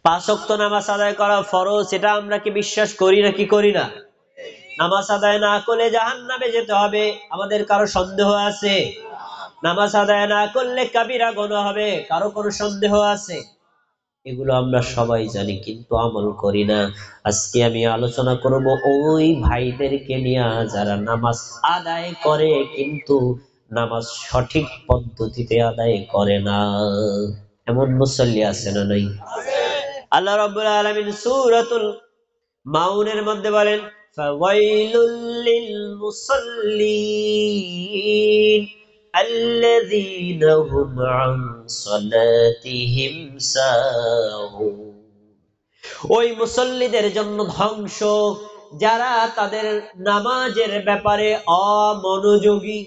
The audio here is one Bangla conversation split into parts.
5 ওয়াক্ত নামাজ আদায় করা ফরজ, এটা আমরা কি বিশ্বাস করি নাকি করি না? নামাজ আদায় না করলে জাহান্নামে যেতে হবে, আমাদের কারো সন্দেহ আছে? নামাজ আদায় না করলে কাবিরা গুনাহ হবে, কারো কোনো সন্দেহ আছে? এগুলো আমরা সবাই জানি, কিন্তু আমল করি না। আজকে আমি আলোচনা করব ওই ভাইদেরকে নিয়ে যারা নামাজ আদায় করে কিন্তু নামাজ সঠিক পদ্ধতিতে আদায় করে না। এমন মুসল্লি আছে না নাই? আল্লাহ রাব্বুল আলামিন সূরাতুল মাউনের মধ্যে বলেন, ফাওয়াইলুল লিল মুসাল্লিন আল্লাযীনা হুম আন সালাতিহিম সাহুন। ওই মুসল্লিদের জন্য ধ্বংস যারা তাদের নামাজের ব্যাপারে অমনোযোগী।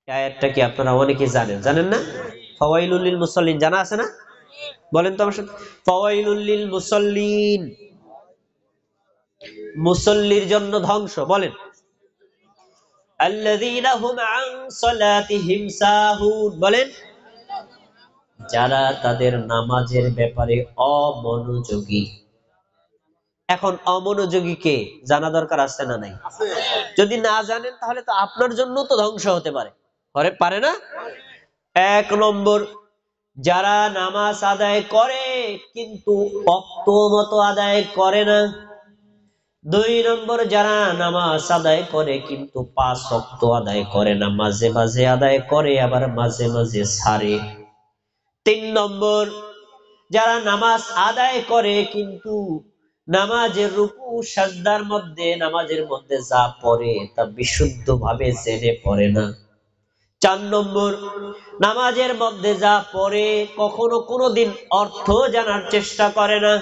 আয়াতটা কি আপনারা অনেকে জানেন না? ফাওয়াইলুল লিল মুসাল্লিন জানা আছে না? বলেন তো আমার সাথে, ফাওয়াইলুল লিল মুসাল্লিন, মুসল্লির জন্য ধ্বংস। বলেন, আল্লাযীনা হুম আন সালাতিহিম সাহুন, বলেন যারা তাদের নামাজের ব্যাপারে অমনোযোগী। এখন অমনোযোগী কে জানা দরকার আছে না নাই? যদি না জানেন তাহলে তো আপনার জন্য তো ধ্বংস হতে পারে না? 1 নম্বর, যারা নামাজ আদায় করে কিন্তু ওয়াক্ত মতো আদায় করে না। 2 নম্বর, যারা নামাজ আদায় করে কিন্তু 5 ওয়াক্ত আদায় করে না, মাঝে মাঝে আদায় করে আবার মাঝে মাঝে ছাড়ে। 3 নম্বর, যারা নামাজ আদায় করে কিন্তু নামাজের রুকু সাজদার মধ্যে নামাজের মধ্যে যা পড়ে তা বিশুদ্ধভাবে জেনে পড়ে না। 4 নম্বর, নামাজের মধ্যে যা পড়ে কখনো কোনোদিন অর্থ জানার চেষ্টা করে না।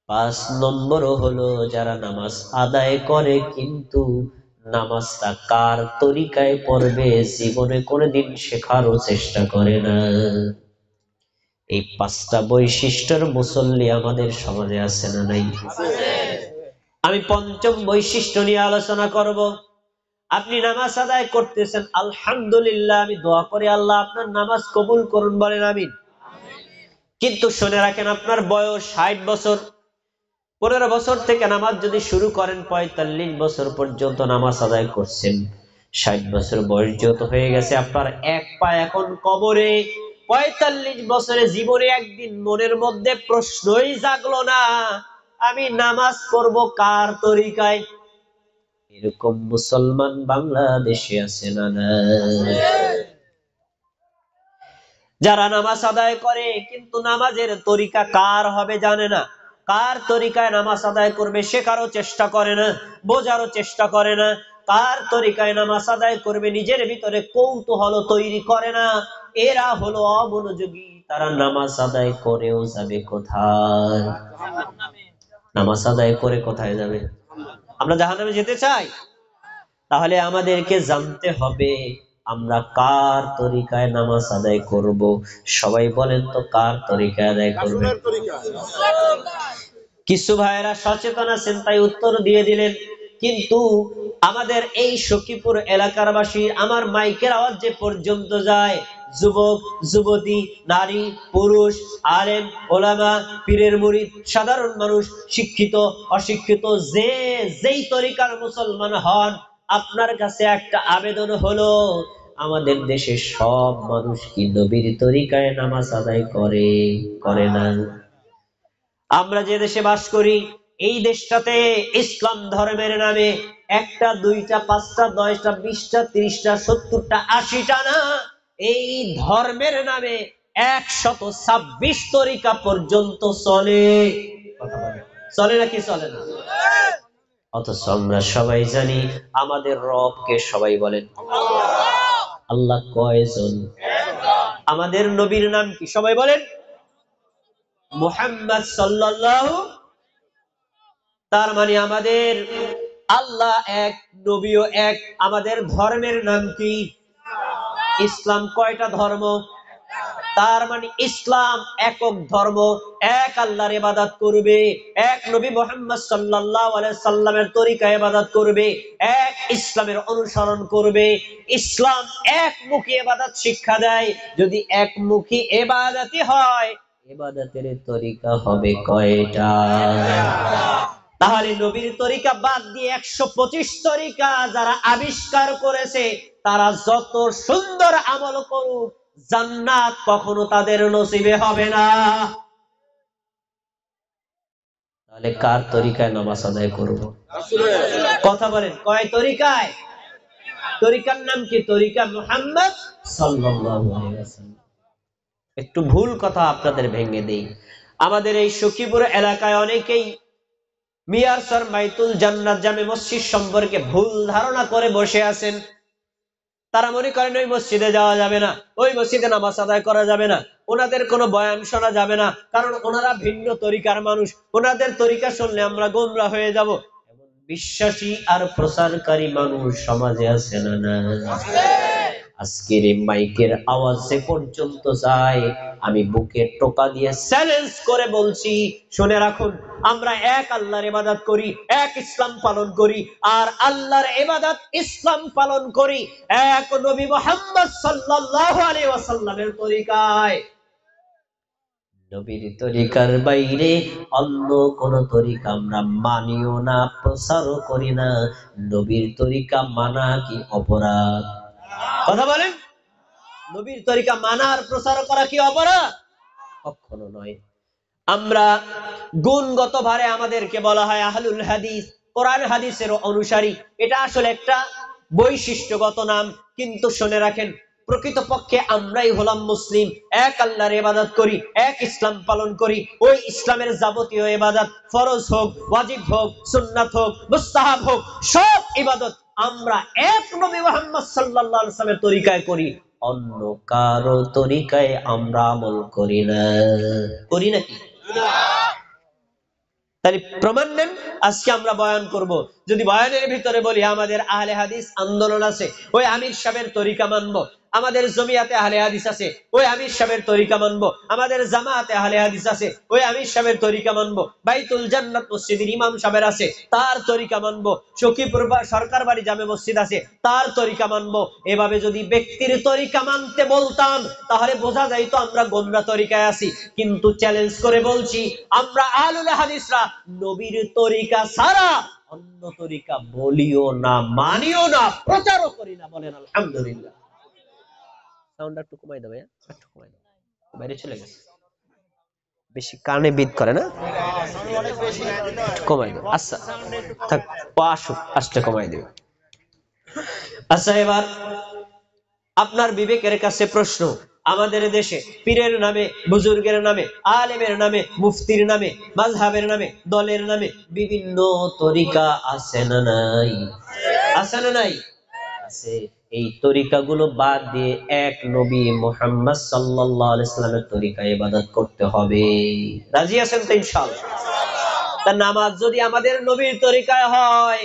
5 নম্বর হলো যারা নামাজ আদায় করে কিন্তু নামাজটা কার তরিকায় পড়বে জীবনে কোনোদিন শেখারও চেষ্টা করে না। এই 5টা বৈশিষ্ট্যের মুসল্লি আমাদের সমাজে আছে না নাই? আমি 5ম বৈশিষ্ট্য নিয়ে আলোচনা করব। আপনি নামাজ আদায় করতেছেন, আলহামদুলিল্লাহ, আমি দোয়া করি আল্লাহ আপনার নামাজ কবুল করুন, বলেন আমিন। কিন্তু শুনে রাখেন, আপনার বয়স 60 বছর, 15 বছর থেকে নামাজ যদি শুরু করেন 45 বছর পর্যন্ত নামাজ আদায় করছেন, 60 বছর বয়স যত হয়ে গেছে, আপনার এক পা এখন কবরে। 45 বছরে জীবনে একদিন মনের মধ্যে প্রশ্নই জাগলো না আমি নামাজ পড়বো কার তরিকায়? এরকম মুসলমান বাংলাদেশে আছে না? যারা নামাজ আদায় করে কিন্তু নামাজের তরিকা কার হবে জানে না, কার তরিকায় নামাজ আদায় করবে শেখারও চেষ্টা করে না, বোঝারও চেষ্টা করে না, কার তরিকায় নামাজ আদায় করবে নিজের ভিতরে কৌতূহল তৈরি করে না, এরা হলো অমনোযোগী। তারা নামাজ আদায় করেও যাবে কোথায়? নামাজ আদায় করে কোথায় যাবে? আমরা জাহান্নামে যেতে চাই? তাহলে আমাদেরকে জানতে হবে আমরা কার তরিকায় নামাজ আদায় করব। সবাই বলেন তো, কার তরিকায় আদায় করবে? কিছু ভাইয়েরা সচেতন আছেন তাই উত্তর দিয়ে দিলেন, কিন্তু আমাদের এই সখীপুর এলাকার বাসী, আমার মাইকের আওয়াজ যে পর্যন্ত যায়, যুবক যুবতী, নারী পুরুষ, আলেম ওলামা, পীরের মুরিদ, সাধারণ মানুষ, শিক্ষিত অশিক্ষিত, যে যেই তরিকার মুসলমান হন, আপনার কাছে একটা আবেদন হলো, আমাদের দেশে সব মানুষ কি নবীর তরিকায় নামাজ আদায় করে না? আমরা যে দেশে বাস করি, এই দেশটাতে ইসলাম ধর্মের নামে 1টা 2টা 5টা 10টা 20টা 30টা 70টা 80টা না, এই ধর্মের নামে 126 তরিকা পর্যন্ত চলে নাকি চলে না? অথচ আমরা সবাই জানি আমাদের রবকে। সবাই বলেন আল্লাহ কয়জন? আমাদের নবীর নাম কি? সবাই বলেন মুহাম্মদ সাল্লাল্লাহু। তার মানে আমাদের আল্লাহ এক, নবীও এক। আমাদের ধর্মের নাম কি? ইসলাম। কয়টা ধর্ম? তার মানে ইসলাম একক ধর্ম, এক আল্লাহর ইবাদত করবে, এক নবী মুহাম্মদ সাল্লাল্লাহু আলাইহি সাল্লামের তরিকায় ইবাদত করবে, এক ইসলামের অনুসরণ করবে। ইসলাম একমুখী ইবাদত শিক্ষা দেয়। যদি একমুখী ইবাদতই হয়, ইবাদতের তরিকা হবে কয়টা? তাহলে নবীর তরিকা বাদ দিয়ে 125 তরিকা যারা আবিষ্কার করেছে, তারা যত সুন্দর আমল করুক, জান্নাত কখনো তাদের নসিবে হবে না। তাহলে কার তরিকায় নামাজ আদায় করব? কথা বলেন, কয় তরিকায়? তরিকার নাম কি? তরিকা মুহাম্মদ সাল্লাল্লাহু আলাইহি ওয়াসাল্লাম। একটু ভুল কথা আপনাদের ভেঙে দেই। আমাদের এই সখীপুর এলাকায় অনেকেই মিয়ারসর বাইতুল জান্নাত জামে মসজিদ সম্পর্কে ভুল ধারণা করে বসে আছেন। তারা মনে করেন ওই মসজিদে যাওয়া যাবে না, ওই মসজিদে নামাজ আদায় করা যাবে না, ওনাদের কোনো বয়ান শোনা যাবে না, কারণ ওনারা ভিন্ন তরিকার মানুষ, ওনাদের তরিকা শুনলে আমরা গোমরাহ হয়ে যাব। এমন বিশ্বাসী আর প্রচারকারী মানুষ সমাজে আছে না? না, আজকের এই মাইকের আওয়াজে পর্যন্ত যায়, আমি বুকে টোকা দিয়ে চ্যালেঞ্জ করে বলছি, শুনে রাখুন, আমরা এক আল্লাহর ইবাদত করি, এক ইসলাম পালন করি, আর আল্লাহর ইবাদত ইসলাম পালন করি এক নবী মুহাম্মদ সাল্লাল্লাহু আলাইহি ওয়াসাল্লামের তরিকায়। নবীর তরিকার বাইরে অন্য কোন তরিকা আমরা মানিও না, প্রচারও করি না। নবীর তরিকা মানা কি অপরাধ? কথা বলেন, নবীর তরিকা মানা আর প্রচার করা কি অপরাধ? কখনো নয়। আমরা গুণগত ভারে আমাদেরকে বলা হয় আহলুল হাদিস, কোরআন হাদিসের অনুসারী। এটা আসলে একটা বৈশিষ্ট্যগত নাম, কিন্তু শুনে রাখেন, প্রকৃতপক্ষে আমরাই হলাম মুসলিম। এক আল্লাহর ইবাদত করি, এক ইসলাম পালন করি। ওই ইসলামের যাবতীয় ইবাদত, ফরজ হোক, ওয়াজিব হোক, সুন্নাত হোক, মুস্তাহাব হোক, সব ইবাদত আমরা এক নবী মুহাম্মদ সাল্লাল্লাহু আলাইহি ওয়াসাল্লামের তরিকায় করি, অন্য কারো তরিকায় আমরা আমল করি না। করি নাকি? তাহলে প্রমাণ নেন। আজকে আমরা বয়ান করব, যদি বয়ানের ভিতরে বলি আমাদের আহলে হাদিস আন্দোলন আছে, ওই আমির সাহেবের তরিকা মানবো। আমাদের জমিয়াতে আহলে হাদিস আছে, ওই আমির সাহেবের তরিকা মানবো। আমাদের জামাতে আহলে হাদিস আছে, ওই আমির সাহেবের তরিকা মানবো। বাইতুল জান্নাত মসজিদের ইমাম সাহেবের আছে, তার তরিকা মানবো। সখীপুর সরকার বাড়ি জামে মসজিদ আছে, তার তরিকা মানবো। এভাবে যদি ব্যক্তির তরিকা মানতে বলতাম, তাহলে বোঝা যাইতো আমরা গোমরা তরিকায় আছি। কিন্তু চ্যালেঞ্জ করে বলছি, আমরা আহলুল হাদিসরা নবীর তরিকা ছাড়া অন্য তরিকা বলিও না, মানিও না, প্রচারও করি না। বলেন আলহামদুলিল্লাহ। সাউন্ডটা একটু কমাই দাও, একটু কমাই দাও, বাইরে চলে গেছে, বেশি কানে বিদ করে না, কমাই দাও। আচ্ছা থাক, আসুক, আসতে কমাই দেব। আচ্ছা, এবার আপনার বিবেকের কাছে প্রশ্ন, আমাদের দেশে পীরের নামে, বুজুর্গের নামে, আলেমের নামে, মুফতির নামে, মাযহাবের নামে, দলের নামে বিভিন্ন তরিকা আছে না নাই? আছে না নাই? আছে। এই তরিকাগুলো বাদ দিয়ে এক নবী মুহাম্মদ সাল্লাল্লাহু আলাইহি ওয়াসাল্লামের তরিকায় ইবাদত করতে হবে। রাজি আছেন তো ইনশাআল্লাহ? তা নামাজ যদি আমাদের নবীর তরিকায় হয়,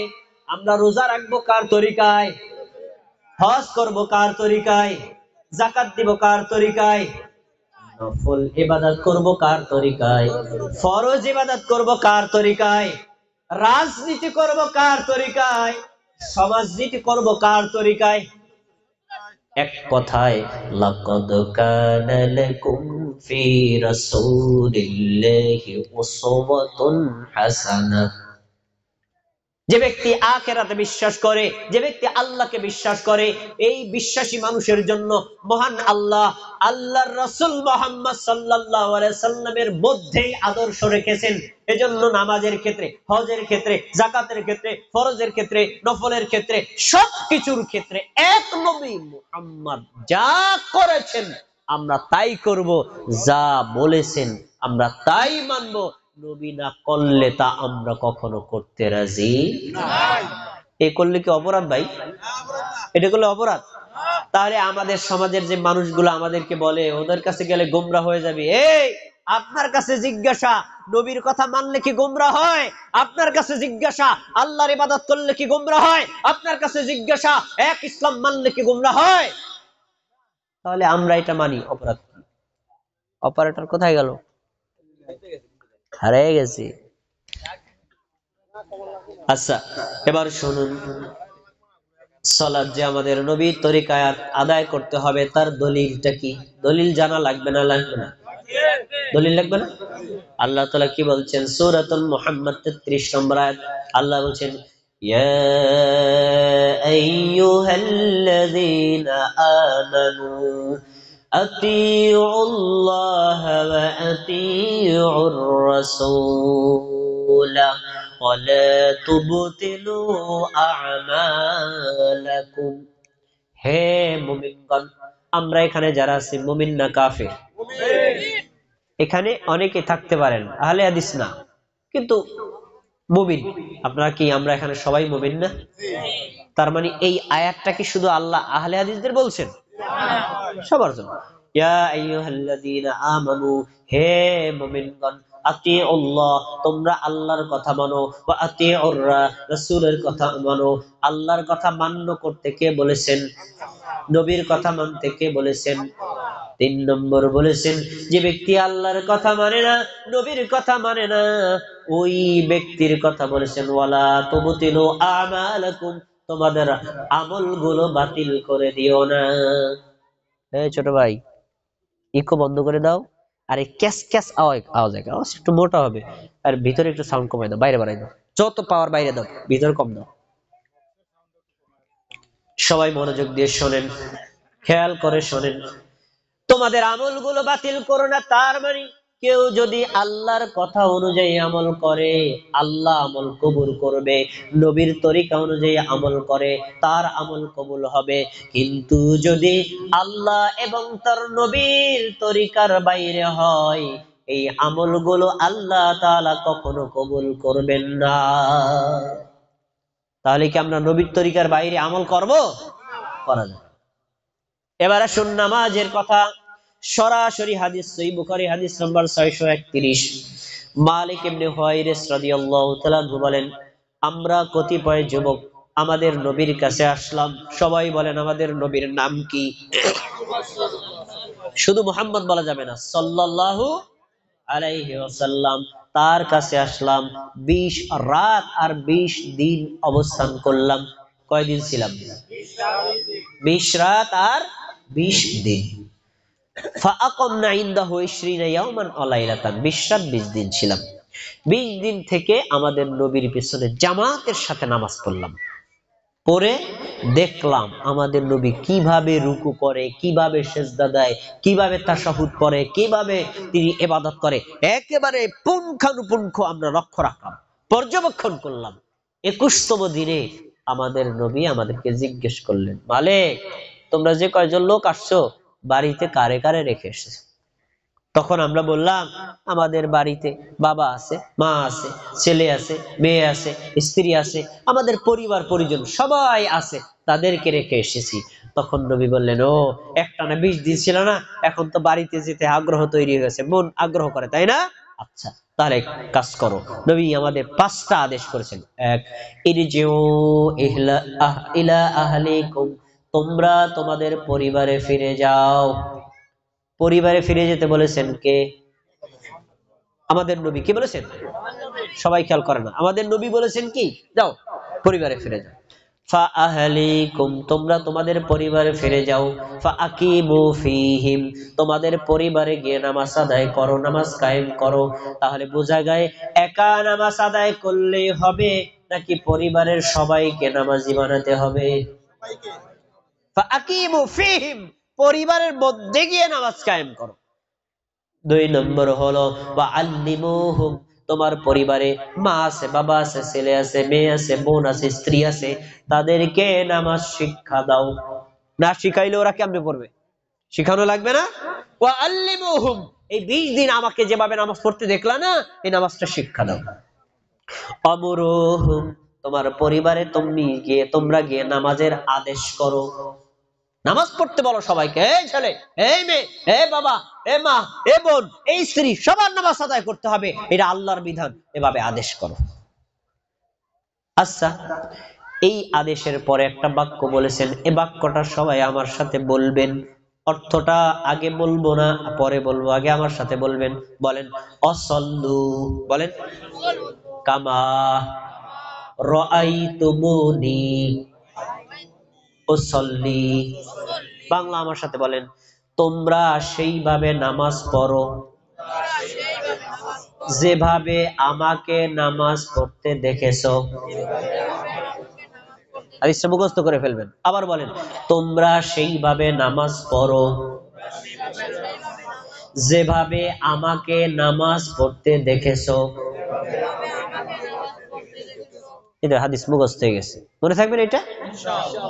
আমরা রোজা রাখবো কার তরিকায়? হজ করব কার তরিকায়? যাকাত দিব কার তরিকায়? নফল ইবাদত করব কার তরিকায়? ফরজ ইবাদত করব কার তরিকায়? রাজনীতি করব কার তরিকায়? সমাজনীতি করব কার তরিকায়? এক কথায়, লাকাদ কানা লাকুম ফি রাসূলিল্লাহি উসওয়াতুন হাসানাহ। যে ব্যক্তি আখিরাতে বিশ্বাস করে, যে ব্যক্তি আল্লাহকে বিশ্বাস করে, এই বিশ্বাসী মানুষের জন্য মহান আল্লাহ, আল্লাহর রাসূল মুহাম্মদ সাল্লাল্লাহু আলাইহি সাল্লামের মধ্যেই আদর্শ রেখেছেন। এজন্য নামাজের ক্ষেত্রে, হজের ক্ষেত্রে, যাকাতের ক্ষেত্রে, ফরজের ক্ষেত্রে, নফলের ক্ষেত্রে, সবকিছুর ক্ষেত্রে এক নবী মুহাম্মদ যা করেছেন আমরা তাই করব, যা বলেছেন আমরা তাই মানব। নবী না করলে তা আমরা কখনো করতে রাজি নাই। এ করলে কি অপরাধ ভাই? এটা করলে অপরাধ? তাহলে আমাদের সমাজের যে মানুষগুলো আমাদেরকে বলে ওদের কাছে গেলে গোমরা হয়ে যাবে, এই আপনার কাছে জিজ্ঞাসা, নবীর কথা মানলে কি গোমরা হয়? আপনার কাছে জিজ্ঞাসা, আল্লাহর ইবাদত করলে কি গোমরা হয়? আপনার কাছে জিজ্ঞাসা, এক ইসলাম মানলে কি গোমরা হয়? তাহলে আমরা এটা মানি, অপরাধ কি? অপারেটর কোথায় গেল? হারিয়ে গেছি। আচ্ছা, এবার শুনুন, সালাত যে আমাদের নবীর তরিকায় আদায় করতে হবে, তার দলিলটা কি? দলিল জানা লাগবে না লাগবে না? দলিল লাগবে না? আল্লাহ তাআলা কি বলছেন সূরাতুল মুহাম্মদ 33 নম্বর আয়াত, আল্লাহ বলছেন ইয়া আইয়ুহাল্লাযীনা আমানু আতিউল্লাহ ওয়া আতিউর রাসূল ওয়া লা তুবতিলু আমালাকুম। হে মুমিনগণ, আমরা এখানে যারা আছি মুমিন না কাফির? এখানে অনেকে থাকতে পারেন আহলে হাদিস না, কিন্তু মুমিন। আপনারা কি আমরা এখানে সবাই মুমিন না? তার মানে এই আয়াতটা কি শুধু আল্লাহ আহলে হাদিসদের বলছেন? সবার জন্য। ইয়া আইয়ুহাল্লাযীনা আমানু, হে মুমিনগণ, আতিউল্লাহ, তোমরা আল্লাহর কথা মানো, ওয়া আতিউর রাসূলের কথা মানো। আল্লাহর কথা মান্য করতে কে বলেছেন? নবীর কথা মানতে কে বলেছেন? 3 নম্বর বলেছেন যে ব্যক্তি আল্লাহর কথা মানে না, নবীর কথা মানে না, ওই ব্যক্তির কথা বলেছেন ওয়ালা তুবতিলু আমালাকুম, তোমাদের আমলগুলো বাতিল করে দিও না। এই ছোট ভাই, ইকো বন্ধ করে দাও। আর এই ক্যাস ক্যাস আওয়াজ একটু মোটা হবে, আর ভিতরে একটু সাউন্ড কমাই দাও, বাইরে বাড়াই দাও, যত পাওয়ার বাইরে দাও, ভিতরে কম দাও। সবাই মনোযোগ দিয়ে শোনেন, খেয়াল করে শোনেন। তোমাদের আমলগুলো বাতিল করো না, তার মানে কেউ যদি আল্লাহর কথা অনুযায়ী আমল করে আল্লাহ আমল কবুল করবে, নবীর তরিকা অনুযায়ী আমল করে তার আমল কবুল হবে। কিন্তু যদি আল্লাহ এবং তার নবীর তরিকার বাইরে হয়, এই আমলগুলো আল্লাহ তাআলা কখনো কবুল করবেন না। তাহলে কি আমরা নবীর তরিকার বাইরে আমল করব? করা যাবে। এবার আসুন নামাজের কথা। সরাসরি হাদিস, সহিহ বুখারী হাদিস নাম্বার 631। মালিক ইবনে হুয়াইরিস রাদিয়াল্লাহু তাআলা বলেন, আমরা কতিপয় যুবক আমাদের নবীর কাছে আসলাম। সবাই বলেন আমাদের নবীর নাম কি? শুধু মুহাম্মদ বলা যাবে না, সাল্লাল্লাহু আলাইহি ওয়াসাল্লাম। তার কাছে আসলাম, 20 রাত আর 20 দিন অবস্থান করলাম। কয়দিন ছিলাম? 20 রাত আর 20 দিন। ফাআকামনা ইনদাহু 20 ইয়াওমান ওয়া লাইলাতান, 20 রাত 20 দিন ছিলাম। 20 দিন থেকে আমাদের নবীর পিছনে জামাতের সাথে নামাজ পড়লাম। পরে দেখলাম আমাদের নবী কিভাবে রুকু করে, কিভাবে সিজদা দেয়, কিভাবে তাশাহুদ পড়ে, কিভাবে তিনি ইবাদত করে, একেবারে পুঙ্খানুপুঙ্খ আমরা লক্ষ্য রাখলাম, পর্যবেক্ষণ করলাম। 21তম দিনে আমাদের নবী আমাদেরকে জিজ্ঞেস করলেন, মালিক, তোমরা যে কয়জন লোক আসছো বাড়িতে কারে কারে রেখে এসেছো? তখন আমরা বললাম, আমাদের বাড়িতে বাবা আছে, মা আছে, ছেলে আছে, মেয়ে আছে, স্ত্রী আছে, আমাদের পরিবার পরিজন সবাই আছে, তাদেরকে রেখে এসেছি। তখন নবী বললেন, ও একটানা 20 দিন ছিল না, এখন তো বাড়িতে যেতে আগ্রহ তৈরি হয়ে গেছে, মন আগ্রহ করে, তাই না? আচ্ছা, তাহলে কাজ করো। নবী আমাদের 5টা আদেশ করেছেন। 1, ইরজিউ ইলা আহলিকুম, তোমরা তোমাদের পরিবারে ফিরে যাও। পরিবারে ফিরে যেতে বলেছেন কে? আমাদের নবী। কি বলেছেন? সবাই খেয়াল করে না, আমাদের নবী বলেছেন কি? যাও পরিবারে ফিরে যাও। ফা আহলিকুম, তোমরা তোমাদের পরিবারে ফিরে যাও। ফা আকিমু ফিহিম, তোমাদের পরিবারে গিয়ে নামাজ আদায় করো, নামাজ কায়েম করো। তাহলে বোঝা যায় একা নামাজ আদায় করলেই হবে নাকি পরিবারের সবাইকে নামাজি বানাতে হবে? ফা আকিমু ফিহিম, পরিবারের মধ্যে গিয়ে নামাজ কায়েম করো। 2 নম্বর হলো ওয়া আল্লিমুহুম, তোমার পরিবারে মা আছে, বাবা আছে, ছেলে আছে, মেয়ে আছে, বোন আছে, স্ত্রী আছে, তাদেরকে নামাজ শিক্ষা দাও। না শিখাইলে ওরা কেমনে পড়বে? শিখানো লাগবে না? ওয়া আল্লিমুহুম, এই 20 দিন আমাকে যেভাবে নামাজ পড়তে দেখলা না, এই নামাজটা শিক্ষা দাও। আমরুহুম, তোমার পরিবারে তোমরা গিয়ে নামাজের আদেশ করো। নামাজ পড়তে বলো সবাইকে, এই ছেলে, এই মেয়ে, এই বাবা, এ মা, এ বোন, এই স্ত্রী, সবার নামাজ আদায় করতে হবে, এটা আল্লাহর বিধান, এভাবে আদেশ করো। আচ্ছা, এই আদেশের পরে একটা বাক্য বলেছেন, এই বাক্যটা সবাই আমার সাথে বলবেন। অর্থটা আগে বলবো না, পরে বলবো, আগে আমার সাথে বলবেন। বলেন, অসল্লু, বলেন, কামা রাআইতুমুনি উসাল্লি। বাংলা আমার সাথে বলেন, তোমরা সেইভাবে নামাজ পড়ো যেভাবে আমাকে নামাজ পড়তে দেখেছো। হাদিসটা মুখস্থ করে ফেলবেন। আবার বলেন, তোমরা সেইভাবে নামাজ পড়ো যেভাবে আমাকে নামাজ পড়তে দেখেছো। এটা হাদিস মুখস্থ হয়ে গেছে, মনে থাকবেন এটা।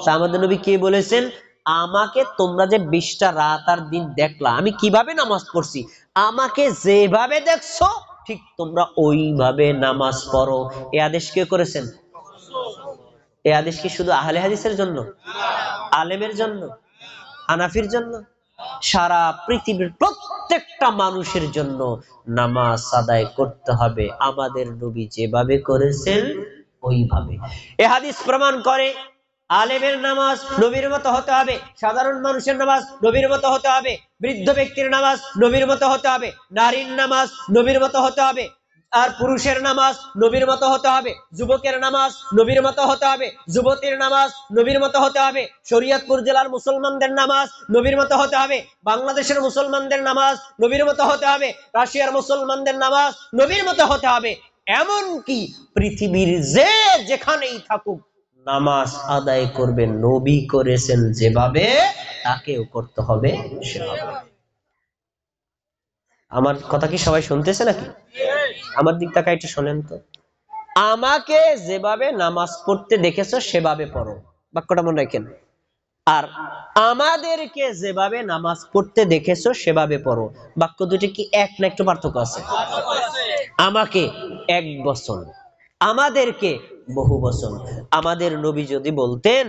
তা আমাদের নবী কে বলেছেন, আমাকে তোমরা যে 20টা রাত আর দিন দেখলা আমি কিভাবে নামাজ পড়ছি, আমাকে যেভাবে দেখছো ঠিক তোমরা ওইভাবে নামাজ পড়ো। এই আদেশ কে করেছেন? এই আদেশ কি শুধু আহলে হাদিসের জন্য, আলেমের জন্য, হানাফির জন্য? সারা পৃথিবীর প্রত্যেকটা মানুষের জন্য নামাজ আদায় করতে হবে আমাদের নবী যেভাবে করেছেন ওইভাবে। এই হাদিস প্রমাণ করে আলেমের নামাজ নবীর মতো হতে হবে, সাধারণ মানুষের নামাজ নবীর মতো হতে হবে, বৃদ্ধ ব্যক্তির নামাজ নবীর মতো হতে হবে, নারীর নামাজ নবীর মতো হতে হবে, আর পুরুষের নামাজ নবীর মতো হতে হবে, যুবকের নামাজ নবীর মতো হতে হবে, যুবতীর নামাজ নবীর মতো হতে হবে, শরীয়তপুর জেলার মুসলমানদের নামাজ নবীর মতো হতে হবে, বাংলাদেশের মুসলমানদের নামাজ নবীর মতো হতে হবে, রাশিয়ার মুসলমানদের নামাজ নবীর মতো হতে হবে। এমন কি পৃথিবীর যে যেখানেই থাকুক নামাজ আদায় করবে নবী করেছেন যেভাবে, তাকেও করতে হবে সেভাবে। আমার কথা কি সবাই শুনতেছে নাকি? আমার দিক তাকায় একটু শোনেন তো। আমাকে যেভাবে নামাজ পড়তে দেখেছো সেভাবে পড়ো, বাক্যটা মনে রাখেন। আর আমাদেরকে যেভাবে নামাজ পড়তে দেখেছো সেভাবে পড়ো, বাক্য দুটি কি এক না একটু পার্থক্য আছে? আমাকে 1 বছর, আমাদেরকে বহু বছর। আমাদের নবী যদি বলতেন,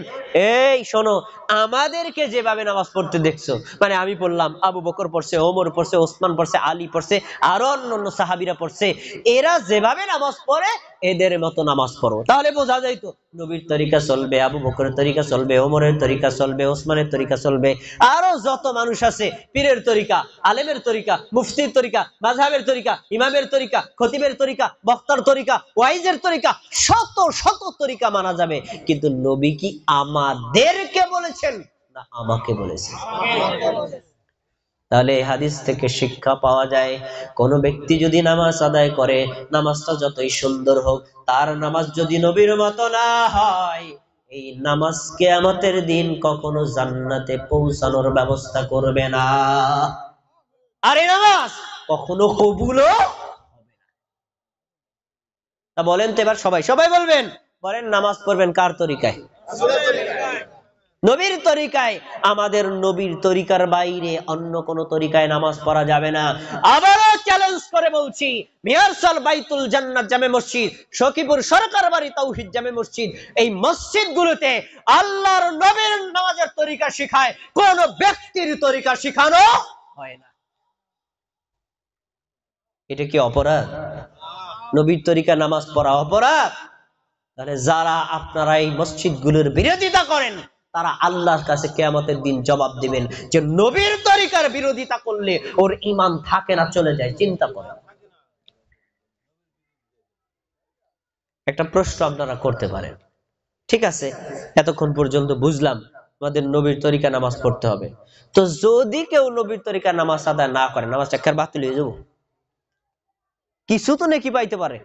এই শোনো, আমাদেরকে যেভাবে নামাজ পড়তে দেখছো, মানে আমি পড়লাম, আবু বকর পড়ছে, ওমর পড়ছে, ওসমান পড়ছে, আলী পড়ছে, আরো অন্যান্য সাহাবীরা পড়ছে, এরা যেভাবে নামাজ পড়ে এদের মতো নামাজ পড়ো, তাহলে বোঝা যাইতো নবীর তরিকা চলবে, আবু বকরের তরিকা চলবে, ওমরের তরিকা চলবে, ওসমানের তরিকা চলবে, আরো যত মানুষ আছে পীরের তরিকা, আলেমের তরিকা, মুফতির তরিকা, মাযহাবের তরিকা, ইমামের তরিকা, খতিবের তরিকা, বক্তার তরিকা, ওয়াইজের তরিকা, শত শত তরিকা মানা যাবে। কিন্তু নবী কি আমাদেরকে বলেছেন না আমাকে বলেছেন? তাহলে এই হাদিস থেকে শিক্ষা পাওয়া যায়, কোন ব্যক্তি যদি নামাজ আদায় করে, নামাজটা যতই সুন্দর হোক, তার নামাজ যদি নবীর মতো না হয়, এই নামাজ কিয়ামতের দিন কখনো জান্নাতে পৌঁছানোর ব্যবস্থা করবে না, আর এই নামাজ কখনো কবুলও হবে না। তা বলেন তো এবার সবাই সবাই বলবেন, বলেন নামাজ পড়বেন কার তরিকায়? নবীর তরিকায়। আমাদের নবীর তরিকার বাইরে অন্য কোন তরিকায় নামাজ পড়া যাবে না। আবারও চ্যালেঞ্জ করে বলছি, মিয়ারসাল বাইতুল জান্নাত জামে মসজিদ, সখীপুর সরকার বাড়ি তাওহীদ জামে মসজিদ, এই মসজিদগুলোতে আল্লাহর নবীর নামাজের তরিকা শেখায়, কোন ব্যক্তির তরিকা শেখানো হয় না। এটা কি অপরাধ? নবীর তরিকা নামাজ পড়া অপরাধ? তাহলে যারা আপনারা এই মসজিদগুলোর বিরোধিতা করেন, তারা আল্লাহর কাছে কিয়ামতের দিন জবাব দিবেন যে নবীর তরিকার বিরোধিতা করলে ওর ঈমান থাকে না, চলে যায়। চিন্তা করেন। একটা প্রশ্ন আপনারা করতে পারেন, ঠিক আছে এতক্ষণ পর্যন্ত বুঝলাম আমাদের নবীর তরিকা নামাজ পড়তে হবে, তো যদি কেউ নবীর তরিকা নামাজ আদায় না করে, নামাজটা কি বাতিল হয়ে যাবো? কিছু তো নাকি পাইতে পারে,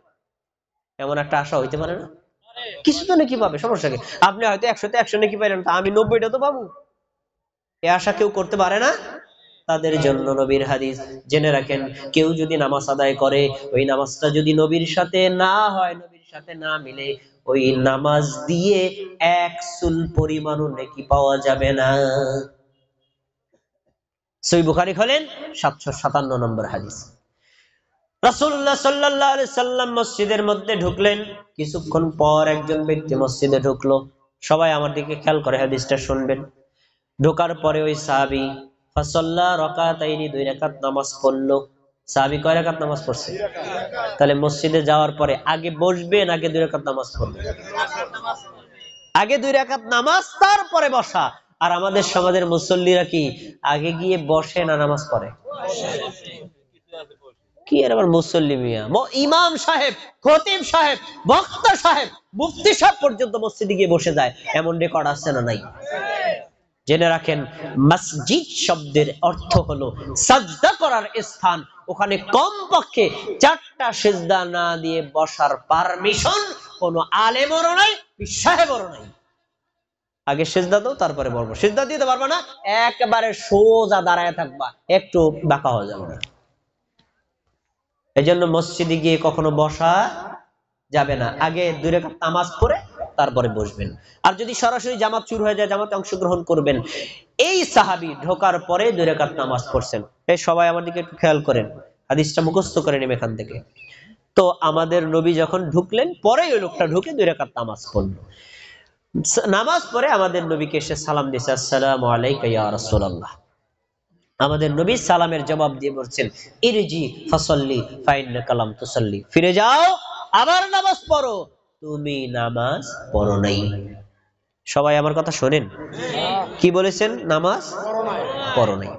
এমন একটা আশা হইতে পারে না? কিছু তো নাকি পাবে, সমস্যা কি? আপনি হয়তো 100তে 100 নাকি পাইলেন, তা আমি 90টা তো পাবো, এ আশা কেউ করতে পারে না। তাদের জন্য নবীর হাদিস জেনে রাখেন, কেউ যদি নামাজ আদায় করে, ওই নামাজটা যদি নবীর সাথে না হয়, নবীর সাথে না মিলে, ওই নামাজ দিয়ে 1 চুল পরিমাণও নেকি পাওয়া যাবে না। সহিহ বুখারী খোলেন 757 নম্বর হাদিস। রাসূলুল্লাহ সাল্লাল্লাহু আলাইহি সাল্লাম মসজিদের মধ্যে ঢুকলেন, কিছুক্ষণ পর একজন ব্যক্তি মসজিদে ঢুকলো। সবাই আমার দিকে খেয়াল করে হাদিসটা শুনবেন। ঢোকার পরে ওই সাহাবী ফাসাল্লা রাকাতাইনি, 2 রাকাত নামাজ পড়লো। সাহাবী কয় রাকাত নামাজ পড়ছে? তাহলে মসজিদে যাওয়ার পরে আগে বসবেন, আগে 2 রাকাত নামাজ পড়বেন? আগে 2 রাকাত নামাজ, তারপরে বসা। আর আমাদের সমাজের মুসল্লিরা কি আগে গিয়ে বসে না নামাজ পড়ে? কি আর আবার মুসল্লি মিয়া, ইমাম সাহেব, খতিব সাহেব, বক্তা সাহেব, মুফতি সাহেব পর্যন্ত মসজিদে গিয়ে বসে যায়, এমন রেকর্ড আছে না নাই? জেনে রাখেন মসজিদ শব্দের অর্থ হলো সাজদা করার স্থান। ওখানে কমপক্ষে 4টা সিজদা না দিয়ে বসার পারমিশন কোন আলেমেরও নাই, পীর সাহেবেরও নাই। আগে সিজদা দাও, তারপরে বসবো। সিজদা দিতে পারবা না, একেবারে সোজা দাঁড়ায় থাকবা, একটু বাঁকা হয়ে যাবে না। এই জন্য মসজিদে গিয়ে কখনো বসা যাবে না, আগে 2 রাকাত নামাজ পড়ে তারপরে বসবেন। আর যদি সরাসরি জামাত শুরু হয়ে যায়, জামাতে অংশগ্রহণ করবেন। এই সাহাবী ঢোকার পরে 2 রাকাত নামাজ পড়ছেন। এই সবাই আমার দিকে একটু খেয়াল করেন, হাদিসটা মুখস্থ করে নেবেন এখান থেকে। তো আমাদের নবী যখন ঢুকলেন, পরে ওই লোকটা ঢুকে 2 রাকাত নামাজ পড়লো। নামাজ পড়ে আমাদের নবীকে এসে সালাম দিয়েছে, আসসালামু আলাইকা ইয়া রাসূলুল্লাহ। আমাদের নবী সালামের জবাব দিয়ে বলছেন, ইরজি ফাসাল্লি ফাইন্নাকা লাম তুসাল্লি, ফিরে যাও, আবার নামাজ পড়ো, তুমি নামাজ পড়ো নাই। সবাই আমার কথা শোনেন, কি বলেছেন? নামাজ পড়ো নাই।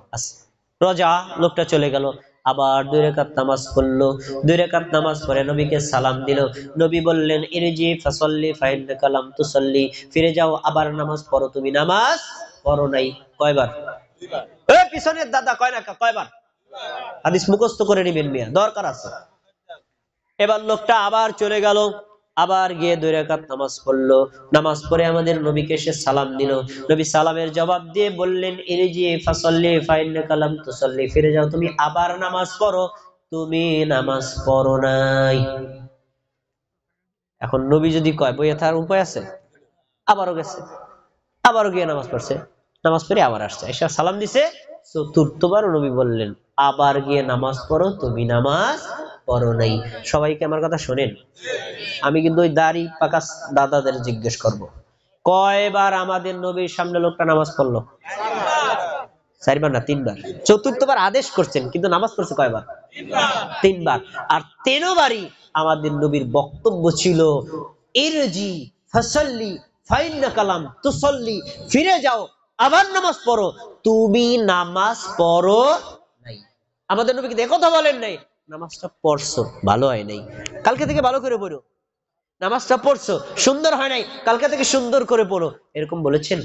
রজা, লোকটা চলে গেল, আবার 2 রাকাত নামাজ পড়লো। 2 রাকাত নামাজ পড়ে নবীকে সালাম দিল। নবী বললেন, ইরজি ফাসাল্লি ফাইন্নাকা লাম তুসাল্লি, ফিরে যাও, আবার নামাজ পড়ো, তুমি নামাজ পড়ো নাই। কয়বার? এই পিছনের দাদা কয় না, কয়বার? হাদিস মুখস্থ করে নেবেন মিয়া, দরকার আছে। এবার লোকটা আবার চলে গেল, আবার গিয়ে 2 রাকাত নামাজ পড়লো। নামাজ পড়ে আমাদের নবীকে এসে সালাম দিল। নবী সালামের জবাব দিয়ে বললেন, ইরজি ফাসাল্লি ফাইন্নাকা লাম তুসাল্লি, ফিরে যাও, তুমি আবার নামাজ পড়ো, তুমি নামাজ পড়ো নাই। এখন নবী যদি কয়, বইয়ে থাকার উপায় আছে? আবারও গেছে, আবারও গিয়ে নামাজ পড়ছে, নামাজ পড়ে আবার আসছে, এসে সালাম দিছে। চতুর্থবার নবী বললেন, আবার গিয়ে নামাজ পড়ো, তুমি নামাজ পড়ো নাই। সবাইকে আমার কথা শোনেন, আমি কিন্তু ওই দাড়ি পাকা দাদাদের জিজ্ঞেস করব, কয়বার আমাদের নবীর সামনে লোকটা নামাজ পড়লো? 4বার না 3বার। চতুর্থবার আদেশ করছেন, কিন্তু নামাজ পড়ছে কয়বার? 3বার। আর 13 বারই আমাদের নবীর বক্তব্য ছিল, ইরজি ফাসাল্লি ফাইন্নাকা লাম তুসাল্লি, ফিরে যাও, আবার নামাজ পড়ো, তুমি নামাজ পড়ো নাই। আমাদের নবী কিন্তু একথা বলেন নাই, নামাজটা পড়ছো, ভালো হয় নাই, কালকে থেকে ভালো করে পড়ো। নামাজটা পড়ছো, সুন্দর হয় নাই, কালকে থেকে সুন্দর করে পড়ো, এরকম বলেছেন?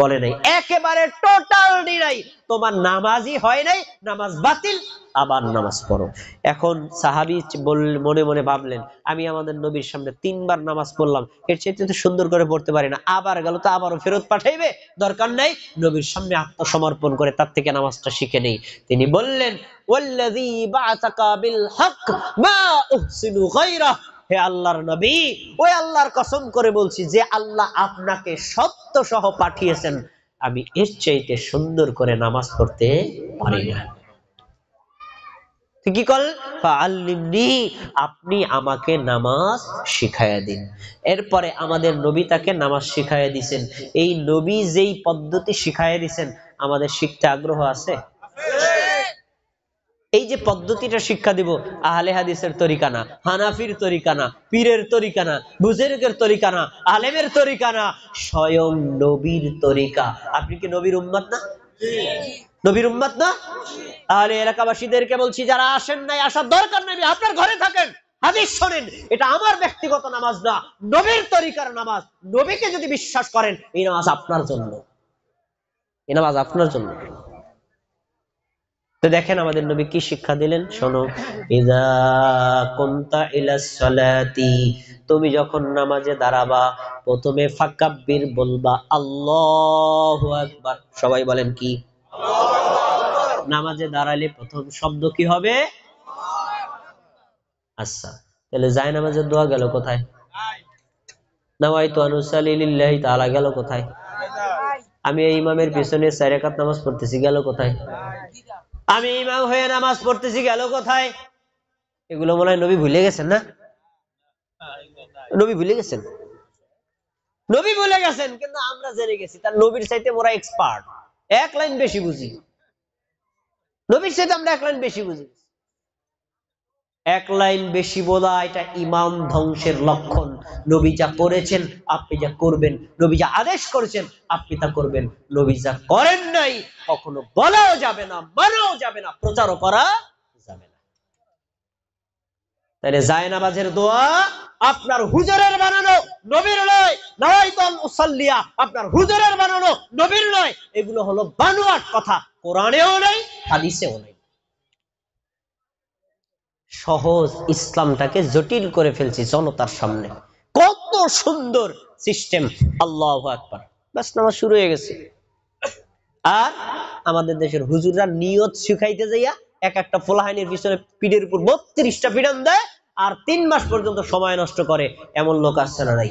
বলে নাই। একেবারে টোটাল ডিনাই, তোমার নামাজই হয় নাই, নামাজ বাতিল, আবার নামাজ পড়ো। এখন সাহাবী মনে মনে ভাবলেন, আমি আমাদের নবীর সামনে 3বার নামাজ পড়লাম, এর চাইতে তো সুন্দর করে পড়তে পারি না, আবার গেল তো আবারও ফেরত পাঠাইবে, দরকার নাই, নবীর সামনে আত্মসমর্পণ করে তার থেকে নামাজটা শিখে নেই। তিনি বললেন, ওয়াল্লাযী বা'আসাকা বিল হক মা উহসিনু গায়রা, হে আল্লাহর নবী, ওই আল্লাহর কসম করে বলছি, যে আল্লাহ আপনাকে সত্য সহ পাঠিয়েছেন, আমি এর চাইতে সুন্দর করে নামাজ পড়তে পারি না। কি কল? ফাআল্লিমনি, আপনি আমাকে নামাজ শিখাইয়া দিন। এরপরে আমাদের নবী তাকে নামাজ শিখাইয়া দিয়েছেন। এই নবী যেই পদ্ধতি শিখাইয়া দিয়েছেন, আমাদের শিখতে আগ্রহ আছে? এই যে পদ্ধতিটা শিক্ষা দিব, আহলে হাদিসের তরিকা না, হানাফির তরিকা না, পীরের তরিকা না, বুজুর্গের তরিকা না, আলেমের তরিকা না, স্বয়ং নবীর তরিকা। আপনি কি নবীর উম্মত না? নবীর উম্মত না? তাহলে এলাকাবাসীদেরকে বলছি, যারা আসেন নাই, আসার দরকার নেই, আপনার ঘরে থাকেন, হাদিস শোনেন। এটা আমার ব্যক্তিগত নামাজ না, নবীর তরিকার নামাজ। নবীকে যদি বিশ্বাস করেন, এই নামাজ আপনার জন্য, এই নামাজ আপনার জন্য। তো দেখেন আমাদের নবী কি শিক্ষা দিলেন, শোনো, ইযা কুনতা ইলাস সালাতি, তুমি যখন নামাজে দাঁড়াবা, প্রথমে ফাকাব্বির বলবা আল্লাহু আকবার। সবাই বলেন কি? নামাজে দাঁড়ালে প্রথম শব্দ কি হবে? আচ্ছা, তাহলে যায় নামাজের দোয়া গেল কোথায়? নাওয়াইতু আন উসাল্লি লিল্লাহি তাআলা গেল কোথায়? আমি এই ইমামের পিছনে 4 রাকাত নামাজ পড়তেছি, গেল কোথায়? আমি ইমাম হয়ে নামাজ পড়তেছি, গেল কোথায়? এগুলো মনে হয় নবী ভুলে গেছেন না? নবী ভুলে গেছেন, নবী ভুলে গেছেন, কিন্তু আমরা জেনে গেছি। তার নবীর চাইতে ওরা এক্সপার্ট, 1 লাইন বেশি বুঝি, নবীর চাইতে আমরা 1 লাইন বেশি বুঝি। 1 লাইন বেশি বলা এটা ইমাম ধ্বংসের লক্ষণ। নবী যা করেছেন আপনি যা করবেন, নবী যা আদেশ করেছেন আপনি তা করবেন, নবী যা করেন নাই কখনো বলাও যাবে না, মানাও যাবে না, প্রচারও করা যাবে না। তাহলে জায়নামাজের দোয়া আপনার হুজুরের বানানো, নবীর নয়। নাওয়াইতুল উসাল্লিয়া আপনার হুজুরের বানানো, নবীর নয়। এগুলো হলো বানোয়াট কথা, কোরআনেও নাই, হাদিসেও নাই। সহজ ইসলামটাকে জটিল করে ফেলছি জনতার সামনে। কত সুন্দর সিস্টেম, আল্লাহু আকবার, বাস নামাজ শুরু হয়ে গেছে। আর আমাদের দেশের হুজুররা নিয়ত শিখাইতে যাইয়া এক একটা ফোলাহানির পিছনে পিঠের উপর 32টা পিডান দেয়, আর 3 মাস পর্যন্ত সময় নষ্ট করে। এমন লোক আসছে না নাই?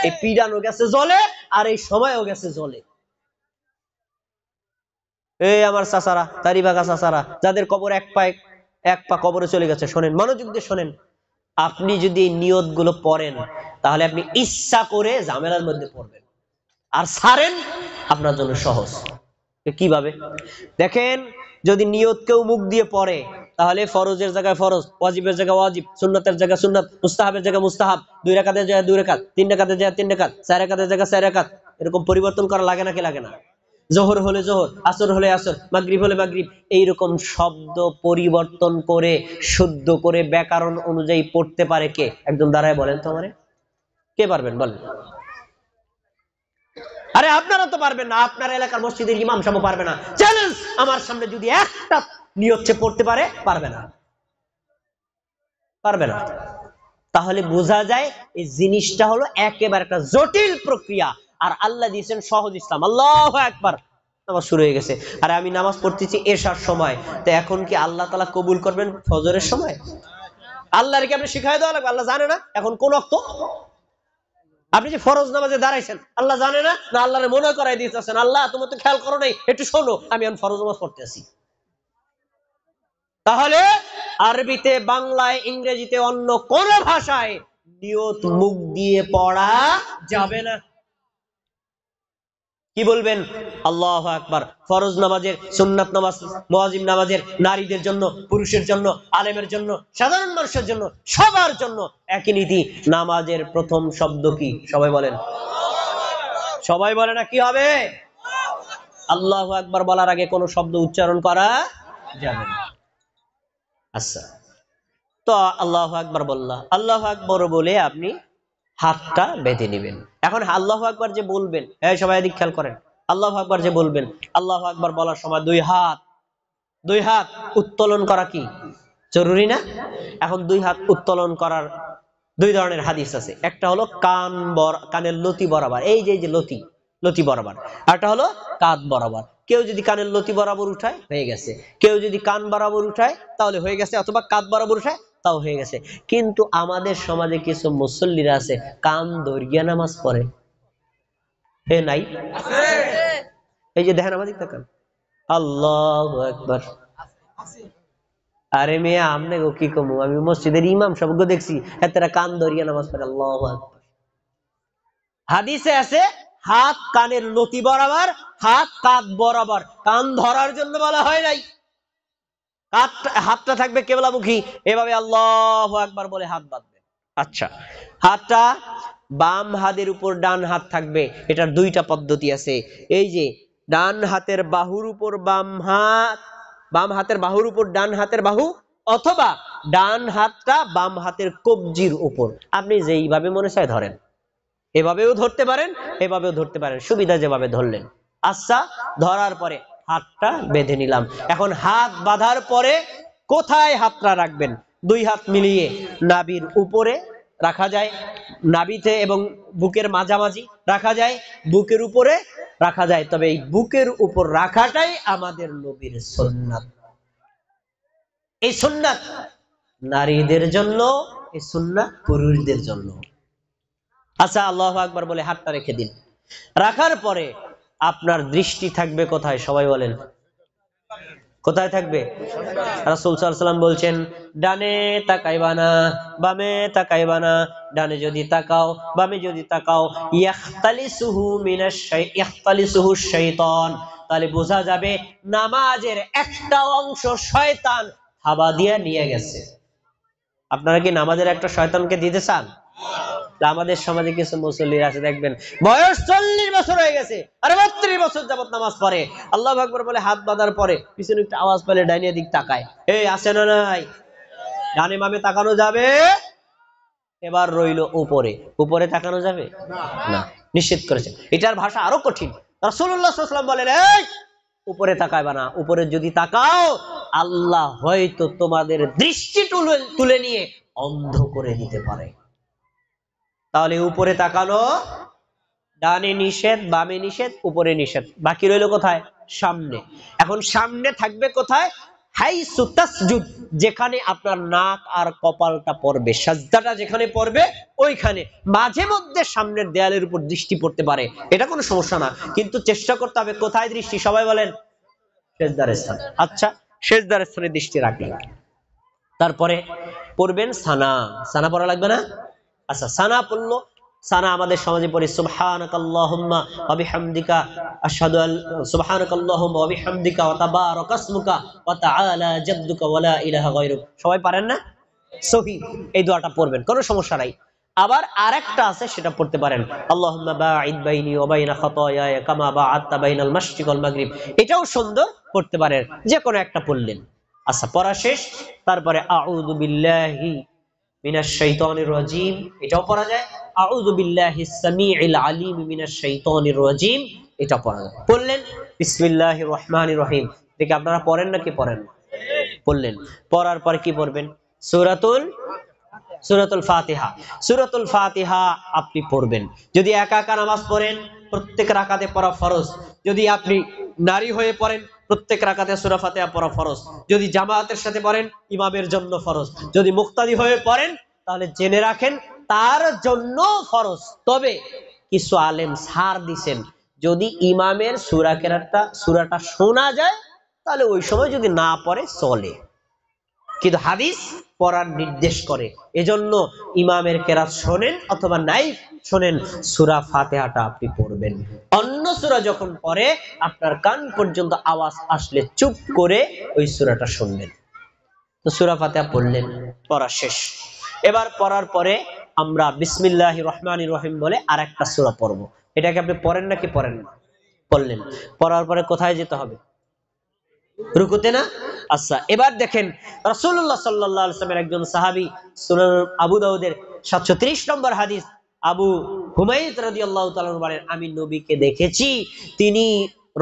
এই পিডানও গেছে জলে, আর এই সময়ও গেছে জলে। এই আমার চাচারা, তারিবাগা চাচারা, যাদের কবর এক পা কবরে চলে গেছে, শোনেন, মনোযোগ দিয়ে শোনেন। আপনি যদি এই নিয়ত গুলো পড়েন, তাহলে আপনি ইচ্ছা করে ঝামেলার মধ্যে পড়বেন, আর ছাড়েন আপনার জন্য সহজ। কিভাবে দেখেন, যদি নিয়ত কেউ মুখ দিয়ে পড়ে, তাহলে ফরজের জায়গায় ফরজ, ওয়াজিবের জায়গায় ওয়াজিব, সুন্নতের জায়গায় সুন্নাত, মুস্তাহাবের জায়গায় মুস্তাহাব, 2 রাকাতের জায়গায় 2 রাকাত, 3 রাকাতের জায়গায় 3 রাকাত, 4 রাকাতের জায়গায় 4 রাকাত, এরকম পরিবর্তন করা লাগে নাকি লাগে না? জোহর হলে জোহর, আসর হলে আসর, মাগরিব হলে মাগরিব, এইরকম শব্দ পরিবর্তন করে শুদ্ধ করে ব্যাকরণ অনুযায়ী পড়তে পারে কে? একদম দাঁড়ায় বলেন তো আমারে, কে পারবেন বলেন? আরে আপনারা তো পারবেন না, আপনার এলাকার মসজিদের ইমাম সাহেব পারবে না। চ্যালেঞ্জ, আমার সামনে যদি একটা নিয়ত পড়তে পারে, পারবে না, পারবে না। তাহলে বোঝা যায় এই জিনিসটা হলো একেবারে একটা জটিল প্রক্রিয়া, আর আল্লাহ দিয়েছেন সহজ ইসলাম। আল্লাহু আকবার, নামাজ শুরু হয়ে গেছে। আরে আমি নামাজ পড়তেছি এশার সময়, তো এখন কি আল্লাহ তাআলা কবুল করবেন ফজরের সময়? আল্লাহর কি আপনি শিখাই দেওয়া লাগবে? আল্লাহ জানে না এখন কোন ওয়াক্ত? আপনি যে ফরজ নামাজে দাঁড়াইছেন, আল্লাহ জানে না? না আল্লাহরে মনে করাই দিতেছেন, আল্লাহ তুমি তো খেয়াল করো নাই, একটু শোনো, আমি এখন ফরজ নামাজ পড়তেছি। তাহলে আরবিতে, বাংলায়, ইংরেজিতে, অন্য কোন ভাষায় নিয়ত মুখ দিয়ে পড়া যাবে না। কি বলবেন? আল্লাহু আকবার। ফরজ নামাজের, সুন্নাত নামাজ, মুয়াজ্জিব নামাজের, নারীদের জন্য, পুরুষের জন্য, আলেমের জন্য, সাধারণ মানুষের জন্য, সবার জন্য একই নীতি। নামাজের প্রথম শব্দ কি? সবাই বলেন, সবাই বলে না, কি হবে? আল্লাহু আকবার বলার আগে কোনো শব্দ উচ্চারণ করা যাবে না। আচ্ছা, তো আল্লাহু আকবার বললাম, আল্লাহু আকবার বলে আপনি হাতটা বেঁধে নেবেন। এখন আল্লাহু আকবার যে বলবেন, হ্যাঁ সবাই এদিক খেয়াল করেন, আল্লাহু আকবার যে বলবেন, আল্লাহু আকবার বলার সময় দুই হাত উত্তোলন করা কি জরুরি না? এখন 2 হাত উত্তোলন করার 2 ধরনের হাদিস আছে। একটা হলো কানের লতি বরাবর, এই যে লতি বরাবর, আর একটা হলো কাঁধ বরাবর। কেউ যদি কানের লতি বরাবর উঠায়, হয়ে গেছে। কেউ যদি কান বরাবর উঠায়, তাহলে হয়ে গেছে, অথবা কাঁধ বরাবর উঠায়, তাও হয়ে গেছে। কিন্তু আমাদের সমাজে কিছু মুসল্লিরা আছে, কান ধরিয়া নামাজ পড়ে। হে নাই? এই যে দেখেন আমাদের কান, আল্লাহু আকবার। আরে মেয়ে, আমনে গো কি কমু, আমি মসজিদের ইমাম সাহেবকে দেখছি এতটা কান ধরিয়া নামাজ পড়ে, আল্লাহু আকবার। হাদিসে আছে হাত কানের লতি বরাবর, হাত কাঁধ বরাবর। কান ধরার জন্য বলা হয় নাই। হাতটা থাকবে কেবলামুখী, এভাবে আল্লাহু আকবার বলে হাত বাঁধবে। আচ্ছা, হাতটা বাম হাতের উপর ডান হাত থাকবে। এটার 2টা পদ্ধতি আছে। এই যে ডান হাতের বাহুর উপর বাম হাত, বাম হাতের বাহুর উপর ডান হাতের বাহু, অথবা ডান হাতটা বাম হাতের কবজির উপর। আপনি যেইভাবে মনে চায় ধরেন, এভাবেও ধরতে পারেন, এভাবেও ধরতে পারেন, সুবিধা যেভাবে ধরলেন। আচ্ছা, ধরার পরে হাতটা বেঁধে নিলাম। এখন হাত বাঁধার পরে কোথায় হাতটা রাখবেন? 2 হাত মিলিয়ে নাভির উপরে রাখা যায়, নাভিতে এবং বুকের মাঝামাঝি রাখা যায়, বুকের উপরে রাখা যায়। তবে এই বুকের উপর রাখাটাই আমাদের নবীর সুন্নাত। এই সুন্নাত নারীদের জন্য, এই সুন্নাত পুরুষদের জন্য। আচ্ছা, আল্লাহু আকবার বলে হাতটা রেখে দিন। রাখার পরে আপনার দৃষ্টি থাকবে কোথায়? সবাই বলেন, কোথায় থাকবে? রাসূল সাল্লাল্লাহু আলাইহি ওয়াসাল্লাম বলছেন, ডানে তাকাইবা না, বামে তাকাইবা না। ডানে যদি তাকাও, বামে যদি তাকাও, ইয়াখতালিসুহু শাইতান, তাহলে বোঝা যাবে নামাজের একটা অংশ শয়তান থাবা দিয়ে নিয়ে গেছে। আপনারা কি নামাজের একটা শয়তানকে দিতে চান? আমাদের সমাজে কিছু মুসল্লিরা আছে, দেখবেন বয়স 40 বছর হয়ে গেছে, আরে 32 বছর যাবত নামাজ পড়ে, আল্লাহু আকবার বলে হাত বাঁধার পরে পিছনে একটু আওয়াজ পেলে ডাইনে দিক তাকায়, এই আছে না নাই? ডানে বামে তাকানো যাবে। এবার রইল উপরে, উপরে তাকানো যাবে না, নিষেধ করেছেন। এটার ভাষা আরো কঠিন। রাসূলুল্লাহ সাল্লাল্লাহু আলাইহি ওয়াসাল্লাম বলেন, এই উপরে তাকাইবা না, উপরে যদি তাকাও আল্লাহ হয়তো তোমাদের দৃষ্টি তুলে নিয়ে অন্ধ করে দিতে পারে। তাহলে উপরে তাকানো ডানে নিষেধ, বামে নিষেধ, উপরে নিষেধ। বাকি রইল কোথায়? সামনে। এখন সামনে থাকবে কোথায়? হাইসু তাসজুদ, যেখানে আপনার নাক আর কপালটা পড়বে, সাজদাটা যেখানে পড়বে ওইখানে। মাঝে মধ্যে সামনের দেয়ালের উপর দৃষ্টি পড়তে পারে, এটা কোনো সমস্যা না, কিন্তু চেষ্টা করতে হবে কোথায় দৃষ্টি? সবাই বলেন সেজদার স্থান। আচ্ছা, সেজদার স্থানে দৃষ্টি রাখলেন। তারপরে পড়বেন সানা। সানা পড়া লাগবে না? আচ্ছা, সানা পড়লো। সানা আমাদের সমাজে পড়ি সুবহানাকাল্লাহুম্মা ওয়া বিহামদিকা আশহাদু আল সুবহানাকাল্লাহুম্মা ওয়া বিহামদিকা ওয়া তাবারাকা ইসমুকা ওয়া তাআলা জাদ্দুকা ওয়া লা ইলাহা গায়রুক। সবাই পারেন না? সহি, এই দোয়াটা পড়বেন, কোনো সমস্যা নাই। আবার আরেকটা আছে, সেটা পড়তে পারেন আল্লাহুম্মা বাঈদ বাইনি ওয়া বাইনা খাতায়ায়া কামা বাআদতা বাইনাল মাশরিক ওয়াল মাগরিব। এটাও সুন্দর, পড়তে পারেন, যে কোনো একটা পড়লেন। আচ্ছা, পড়া শেষ। তারপরে আউযু বিল্লাহি মিনাশ শাইতানির রাজিম, এটাও পড়া যায়। আউযু বিল্লাহিস সামিউল আলিম মিনাশ শাইতানির রাজিম, এটা পড়া যায়। পড়লেন বিসমিল্লাহির রহমানির রহিম। দেখি আপনারা পড়েন নাকি পড়েন না? পড়লেন। পড়ার পর কি পড়বেন? সূরাতুল ফাতিহা। সূরাতুল ফাতিহা আপনি পড়বেন। যদি একা একা নামাজ পড়েন, প্রত্যেক রাকাতে পড়া ফরজ। যদি আপনি নারী হয়ে পড়েন, প্রত্যেক রাকাতে সূরা ফাতিহা পড়া ফরজ। যদি জামাতের সাথে পড়েন, ইমামের জন্য ফরজ। যদি মুক্তাদি হয়ে পড়েন, তাহলে জেনে রাখেন তার জন্য ফরজ। তবে কিছু আলেম ছাড় দিছেন, যদি ইমামের সূরাটা শোনা যায় তাহলে ওই সময় যদি না পড়ে চলে, কিন্তু হাদিস পড়ার নির্দেশ করে। এজন্য ইমামের কেরাত শোনেন অথবা নাই শোনেন, সূরা ফাতিহাটা আপনি পড়বেন। অন্য সূরা যখন পড়ে আপনার কান পর্যন্ত আওয়াজ আসলে চুপ করে ওই সূরাটা শুনবেন। তো সূরা ফাতিহা পড়লেন, পড়া শেষ। এবার পড়ার পরে আমরা বিসমিল্লাহির রহমানির রহিম বলে আরেকটা সূরা পড়ব। এটাকে আপনি পড়েন নাকি পড়েন না? পড়লেন। পড়ার পরে কোথায় যেতে হবে? রুকুতে না? আচ্ছা, এবার দেখেন রাসূলুল্লাহ সাল্লাল্লাহু আলাইহি ওয়াসাল্লামের একজন সাহাবী, সুনান আবু দাউদের 730 নম্বর হাদিস, আবু হুমায়দ রাদিয়াল্লাহু তাআলা বলেন, আমি নবীকে দেখেছি তিনি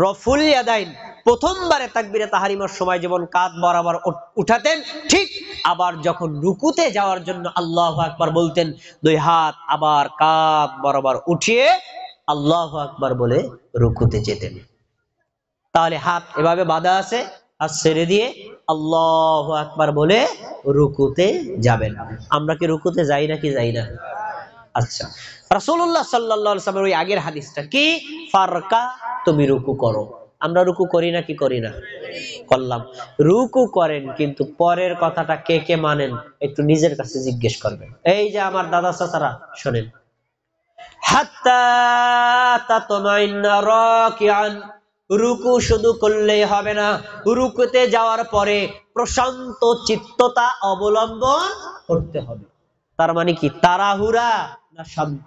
রফুল ইয়াদাইন, প্রথমবারে তাকবীরে তাহরিমার সময় যেমন কাঁধ বরাবর উঠাতেন, ঠিক আবার যখন রুকুতে যাওয়ার জন্য আল্লাহু আকবার বলতেন, দুই হাত আবার কাঁধ বরাবর উঠিয়ে আল্লাহু আকবার বলে রুকুতে যেতেন। তাহলে হাত এভাবে বাঁধা আছে, আর ছেড়ে দিয়ে আল্লাহু আকবার বলে রুকুতে যাবেন। আমরা কি রুকুতে যাই নাকি যাই না? আচ্ছা, রাসূলুল্লাহ সাল্লাল্লাহু আলাইহি ওয়াসাল্লামের ওই আগের হাদিসটা কি? ফারকা, তুমি রুকু করো। আমরা রুকু করি না কি করি না? করলাম। রুকু করেন, কিন্তু পরের কথাটা কে কে মানেন একটু নিজের কাছে জিজ্ঞেস করবেন। এই যে আমার দাদা চাচারা শোনেন, হাত্তা তাতমাইন্না রাকিআন, রুকু শুধু করলেই হবে না, রুকুতে যাওয়ার পরে প্রশান্ত চিত্ততা অবলম্বন করতে হবে। তার মানে কি? তাড়াহুড়া না শান্ত?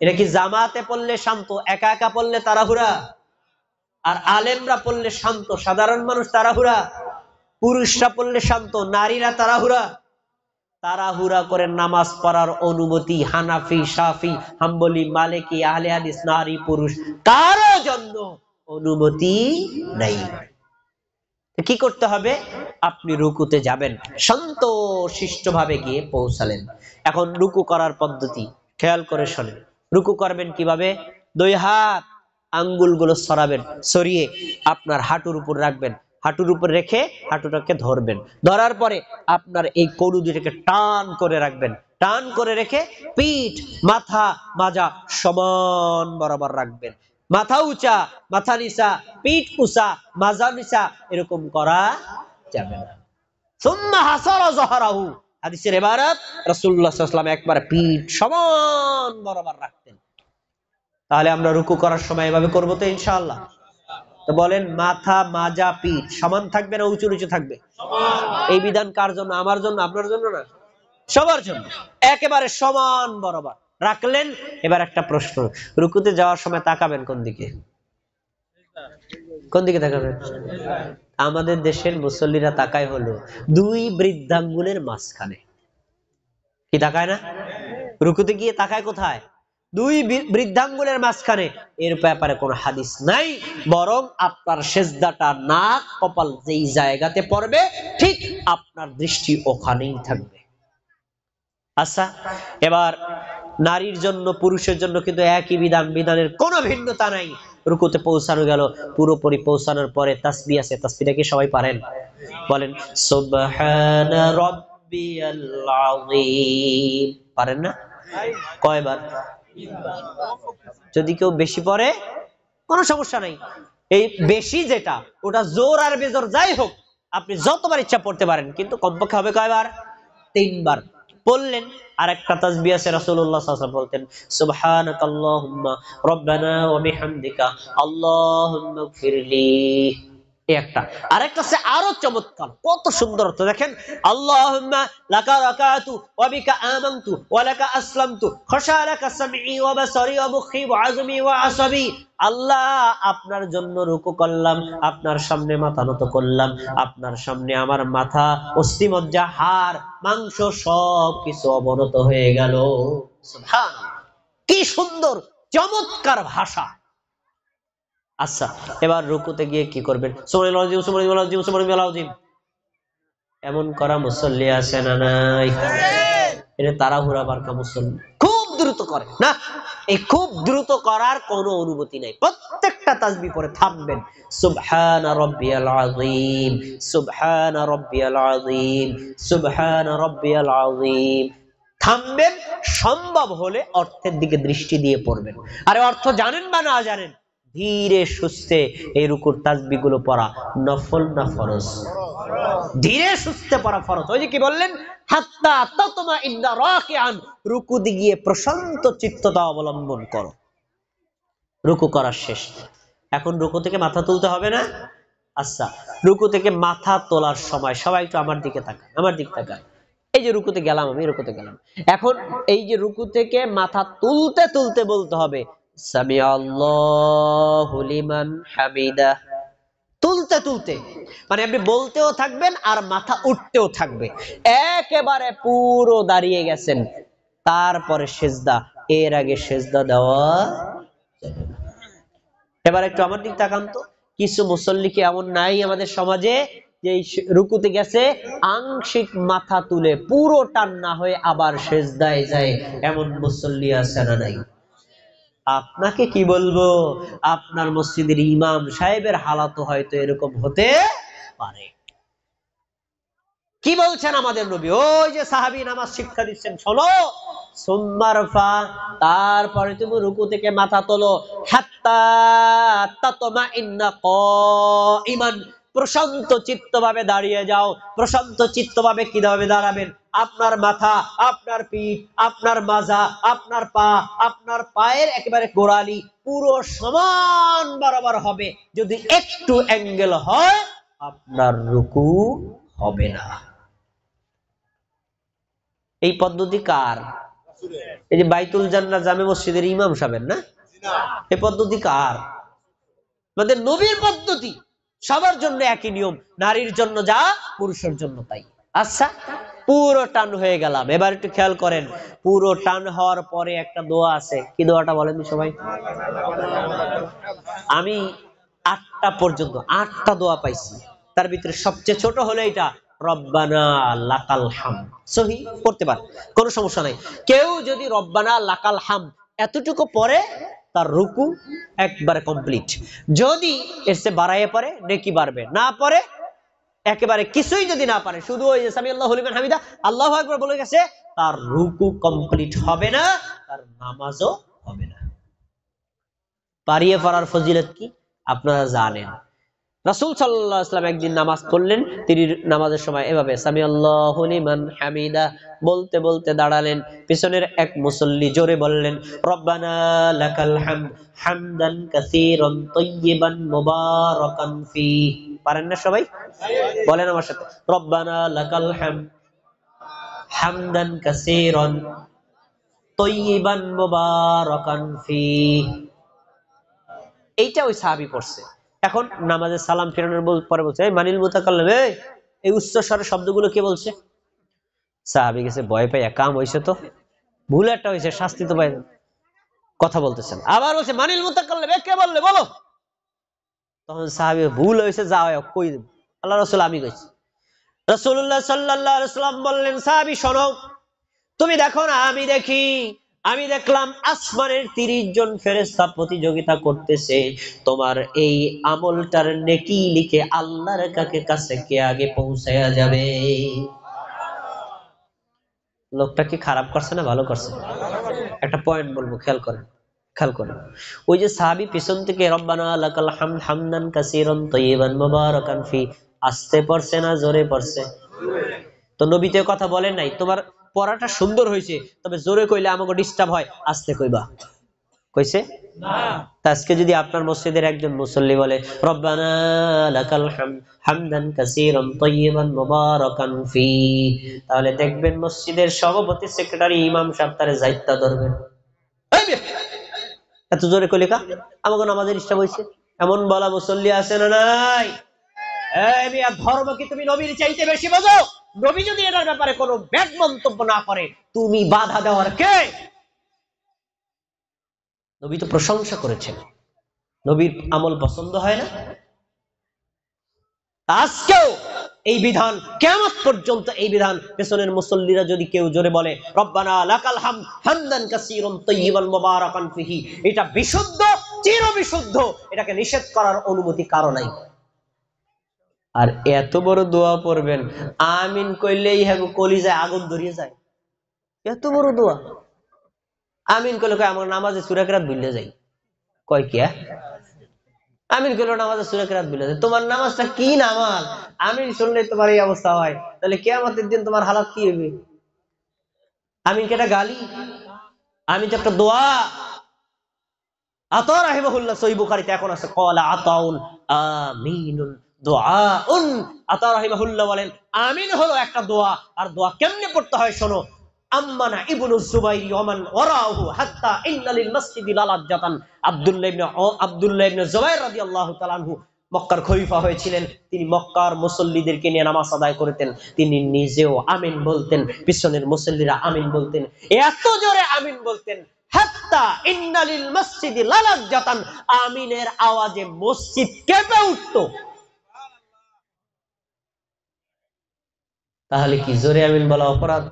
এটা কি জামাতে পড়লে শান্ত, একা একা পড়লে তাড়াহুড়া? আর আলেমরা পড়লে শান্ত, সাধারণ মানুষ তাড়াহুড়া? পুরুষরা পড়লে শান্ত, নারীরা তাড়াহুড়া? তাড়াহুড়া করে নামাজ পড়ার অনুমতি হানাফি, শাফি, হাম্বলি, মালিকি, আহলে হাদিস, নারী পুরুষ কারো জন্য অনুমতি নাই। কি করতে হবে? আপনি রুকুতে যাবেন, শান্ত শিষ্টভাবে গিয়ে পৌঁছালেন। এখন রুকু করার পদ্ধতি খেয়াল করে শোনেন। রুকু করবেন কিভাবে? দুই হাত আঙ্গুলগুলো সরাবেন, সরিয়ে আপনার হাঁটুর উপর রাখবেন, হাঁটুর উপর রেখে হাঁটুটাকে ধরবেন। ধরার পরে আপনার এই কনুই দুটোকে টান করে রাখবেন, টান করে রেখে পিঠ, মাথা, মাজা সমান বরাবর রাখবেন। মাথা উঁচা, মাথা নিচা, পিঠ উঁচা, মাজা নিচা এরকম করা যাবে না। সুম্মা হাসারা যহরাহু, হাদিসের ইবারত রাসূলুল্লাহ সাল্লাল্লাহু আলাইহি ওয়াসাল্লাম একবার পিঠ সমান বরাবর রাখতেন। তাহলে আমরা রুকু করার সময় এভাবে করব তো ইনশাআল্লাহ? তো বলেন, মাথা, মাজা, পিঠ সমান থাকবে না উঁচু নিচু থাকবে? এই বিধান কার জন্য? আমার জন্য, আপনার জন্য না? সবার জন্য। একেবারে সমান বরাবর রাখলেন। এবার একটা প্রশ্ন, রুকুতে যাওয়ার সময় তাকাবেন কোন দিকে? কোন দিকে তাকাবেন? আমাদের দেশের মুসল্লিরা তাকায় হলো দুই বৃদ্ধাঙ্গুলের মাঝখানে। কি তাকায় না? রুকুতে গিয়ে তাকায় কোথায়? দুই বৃদ্ধাঙ্গুলের মাঝখানে। এর ব্যাপারে কোনো হাদিস নাই, বরং আপনার সেজদাটা নাক কপাল যেই জায়গাতে পড়বে ঠিক আপনার দৃষ্টি ওখানেই থাকবে। আচ্ছা, এবার নারীর জন্য পুরুষের জন্য কিন্তু একই বিধান, বিধানের কোনো ভিন্নতা নাই। রুকুতে পৌঁছানো গেল, পুরোপুরি পৌঁছানোর পরে তাসবিহ আছে, তাসবিহটা কি সবাই পারেন? বলেন সুবহানা রাব্বিয়াল আযীম। পারেন না? কয়বার? যদি কেউ বেশি পড়ে কোনো সমস্যা নাই, এই বেশি যেটা ওটা জোর আর বেজোর যাই হোক আপনি যতবার ইচ্ছা পড়তে পারেন, কিন্তু কমপক্ষে হবে কয়বার? 3 বার পড়লেন। আর একটা তাসবিহ আছে, রাসূলুল্লাহ সাল্লাল্লাহু আলাইহি ওয়াসাল্লাম বলতেন সুবহানাকাল্লাহুম্মা রাব্বানা ওয়া বিহামদিকা আল্লাহুম্মা গফিরলি। একটা আরেকটা আছে আরো চমৎকার, কত সুন্দর অর্থ দেখেন, আল্লাহুম্মা লাকা রাকাতু ওয়া বিকা আমানতু ওয়া লাকা আসলামতু খাশালাকা সামঈ ওয়া বাসারি ওয়া মুখি ওয়া আযমি ওয়া আসাবি। আল্লাহ, আপনার জন্য রুকু করলাম, আপনার সামনে মাথা নত করলাম, আপনার সামনে আমার মাথা, অস্থিমজ্জা, হাড়, মাংস সব কিছু অবনত হয়ে গেল। সুবহানাল্লাহ, কি সুন্দর চমৎকার ভাষা। আচ্ছা, এবার রুকুতে গিয়ে কি করবেন? এমন করা মুসল্লি আছে না নাই? এটা তাড়াহুড়া বারকা মুসল্লি খুব দ্রুত করে না, এই খুব দ্রুত করার কোনো অনুমতি নাই। প্রত্যেকটা তাসবিহ পরে থামবেন, সুবহানা রাব্বিয়াল আযীম, সুবহানা রাব্বিয়াল আযীম, সুবহানা রাব্বিয়াল আযীম। থামবেন, সম্ভব হলে অর্থের দিকে দৃষ্টি দিয়ে পড়বেন। আরে অর্থ জানেন বা না জানেন, ধীরে সুস্থে এই রুকুর তাসবিহ গুলো পড়া নফল না ফরজ? ধীরে সুস্থে পড়া ফরজ। ওই যে কি বললেন, হাত্তা তাতমাইন্না রাকিআন, রুকুতে গিয়ে প্রশান্ত চিত্ততা অবলম্বন করো। রুকু করা শেষ, এখন রুকু থেকে মাথা তুলতে হবে না? আচ্ছা, রুকু থেকে মাথা তোলার সময় সবাই একটু আমার দিকে তাকান, আমার দিকে তাকান। এই যে রুকুতে গেলাম, আমি রুকুতে গেলাম, এখন এই যে রুকু থেকে মাথা তুলতে তুলতে বলতে হবে সামি আল্লাহু লিমান হামিদা। তুলতে তুলতে মানে আপনি বলতেও থাকবেন আর মাথা উঠতেও থাকবে, একেবারে পুরো দাঁড়িয়ে গেছেন, তারপরে সেজদা, এর আগে সেজদা দেওয়া যাবে না। এবার একটু আমার দিক তাকান তো, কিছু মুসল্লি কি এমন নাই আমাদের সমাজে যে রুকুতে গেছে আংশিক মাথা তুলে পুরো টান না হয়ে আবার সেজদায় যায়, এমন মুসল্লি আছে না নাই? আপনাকে কি বলবো, আপনার মসজিদের ইমাম সাহেবের হালাত হয়তো এরকম হতে পারে। কি বলছেন আমাদের নবী? ওই যে সাহাবী নামাজ শিক্ষা দিচ্ছেন, শোনো, সুম্মারফা, তারপরে তুমি রুকু থেকে মাথা তোলো, হাত্তা তাতমাইন্না কাইমান, প্রশান্ত চিত্তভাবে দাঁড়িয়ে যাও। প্রশান্ত চিত্তভাবে কিভাবে দাঁড়াবেন? আপনার মাথা, আপনার পিঠ, আপনার মাজা, আপনার পা, আপনার পায়ের একেবারে গোড়ালি পুরো সমান বরাবর হবে। যদি একটু অ্যাঙ্গেল হয় আপনার রুকু হবে না। এই পদ্ধতি কার? এই যে বাইতুল জান্নাহ জামে মসজিদের ইমাম সাহেবের না? এই পদ্ধতি কার? আমাদের নবীর পদ্ধতি। সবার জন্য একই নিয়ম, নারীর জন্য যা পুরুষের জন্য তাই। আচ্ছা, পুরো টান হয়ে গেলাম, এবার একটু খেয়াল করেন, পুরো টান হওয়ার পরে একটা দোয়া আছে, কি দোয়াটা বলেন সবাই? আমি 8টা পর্যন্ত 8টা দোয়া পাইছি, তার ভিতরে সবচেয়ে ছোট হলো এটা, রব্বানা লাকাল হামদ। সহি করতে পারে, কোনো সমস্যা নাই। কেউ যদি রব্বানা লাকাল হামদ এতটুকু পড়ে তার রুকু একবারে কমপ্লিট। যদি এর চেয়ে বাড়াইয়ে পড়ে নেকি বাড়বে, না পড়ে একেবারে কিছুই যদি না পারে, শুধু ওই যে সামি আল্লাহু লিমান হামিদা আল্লাহু আকবার বলে গেছে, তার রুকু কমপ্লিট হবে না, তার নামাজও হবে না। পারিয়ে পড়ার ফজিলত কি আপনারা জানেন। রাসূল সাল্লাল্লাহু আলাইহি ওয়াসাল্লাম একদিন নামাজ পড়লেন, তিনি নামাজের সময় এভাবে সামি আল্লাহু লিমান হামিদা বলতে বলতে দাঁড়ালেন। পিছনের এক মুসল্লি জোরে বললেন রব্বানা লাকাল হামদ হামদান কাসীরান তাইয়িবান মুবারাকান ফি। পারেন না সবাই? বলেন আমার সাথে, রব্বানা লাকাল হামদ হামদান কাসীরান তাইয়িবান মুবারাকান ফি। এইটা ওই সাহাবী পড়ছে। এখন নামাজে সালাম ফিরানোর পরে বলছে, এই মানিল মুতাকাল্লিম, এই উচ্চ স্বরের শব্দগুলো কে বলছে? সাহাবী গেছে ভয় পাই, কাম হয়েছে তো, ভুল একটা হয়েছে, শাস্তি তো পাই, কথা বলতেছেন। আবার বলছে মানিল মুতাকাল্লিম, কে বললে বলো। তখন সাহাবী, ভুল হয়েছে, যাও কই দেব, আল্লাহ রাসূল আমি কইছি। রাসূলুল্লাহ সাল্লাল্লাহু আলাইহি ওয়াসাল্লাম বললেন, সাহাবী শোনো, তুমি দেখো না আমি দেখি, আমি দেখলাম আসমানের 30 জন ফেরেশতা প্রতিযোগিতা করতেছে তোমার এই আমলটার নেকি লিখে আল্লাহর কাছে কে আগে পৌঁছায়া যাবে। লোকটা কি খারাপ করছে না ভালো করছে? একটা পয়েন্ট বলবো, খেয়াল করেন, খেয়াল করেন। ওই যে সাহাবী পিছন থেকে রব্বানা লাকাল হামদ হামদান কাসীরান তাইয়িবান মুবারাকান ফি, আস্তে পড়ছে না জোরে পড়ছে? তো নবীতে কথা বলেন নাই তোমার পড়াটা সুন্দর হয়েছে, তবে জোরে কইলে আমাকে ডিস্টার্ব হয়, আস্তে কইবা, কইছে না? আজকে যদি আপনার মসজিদের একজন মুসল্লি বলে রব্বানা লাকাল হামদ হামদান কাসীরান তাইয়িবান মুবারাকান ফি, তাহলে দেখবেন মসজিদের সভাপতি, সেক্রেটারি, ইমাম সাহেব তারে যাইতা ধরবেন, এত জোরে কইলে কা আমাকে নামাজে ডিস্টার্ব হইছে। এমন বলা মুসল্লি আছে না নাই? এই মিয়া, ধর্ম কি তুমি নবীর চাইতে বেশি বোঝো? নবী যদি এটার ব্যাপারে কোনো ব্যাড মন্তব্য না করে, তুমি বাধা দেওয়ার কে? নবী তো প্রশংসা করেছেন, নবীর আমল পছন্দ হয় না? আজকেও এই বিধান, কিয়ামত পর্যন্ত এই বিধান, পেছনের মুসল্লিরা যদি কেউ জোরে বলে রব্বানা লাকাল হামদ হামদান কাসীরান তাইয়িবান মুবারাকান ফিহি, এটা বিশুদ্ধ, চির বিশুদ্ধ, এটাকে নিষেধ করার অনুমতি কারো নাই। আর এত বড় দোয়া পড়বেন, আমিন কইলেই হ্যাঁ কলিজায় আগুন ধরিয়ে যায়, এত বড় দোয়া। আমিন কইলে কয় আমার নামাজে সূরা কিরাত ভুলে যাই, কয় কি আমিন কইলো নামাজে সূরা কিরাত ভুলে যায়, তোমার নামাজটা কি নামাজ? আমিন শুনলে তোমার এই অবস্থা হয়, তাহলে কিয়ামতের দিন তোমার হালাত কি হবে? আমিন কি একটা গালি? আমিন তো একটা দোয়া। আতা রাহিমাহুল্লাহ সহিহ বুখারীতে এখন আছে ক্বালা আতাউন আমিনুন দুআউন। আতা রাহিমাহুল্লাহ বলেন আমিন হলো একটা দোয়া, আর দোয়া কেমনে পড়তে হয় শোনো। আম্মানা ইবনু যুবাইর ওমান ওয়ারাহু হাত্তা ইন্না লিল মাসজিদি লালাজ্জাতান। আব্দুল্লাহ ইবনে যুবাইর রাদিয়াল্লাহু তাআলা আনহু মক্কার খলিফা হয়েছিলেন, তিনি মক্কার মুসল্লিদেরকে নিয়ে নামাজ আদায় করতেন, তিনি নিজেও আমিন বলতেন, পিছনের মুসল্লিরা আমিন বলতেন, এত জোরে আমিন বলতেন হাত্তা ইন্না লিল মাসজিদি লালাজ্জাতান, আমিনের আওয়াজে মসজিদ কেঁপে উঠতো। তাহলে কি জোরে আমিন বলা অপরাধ?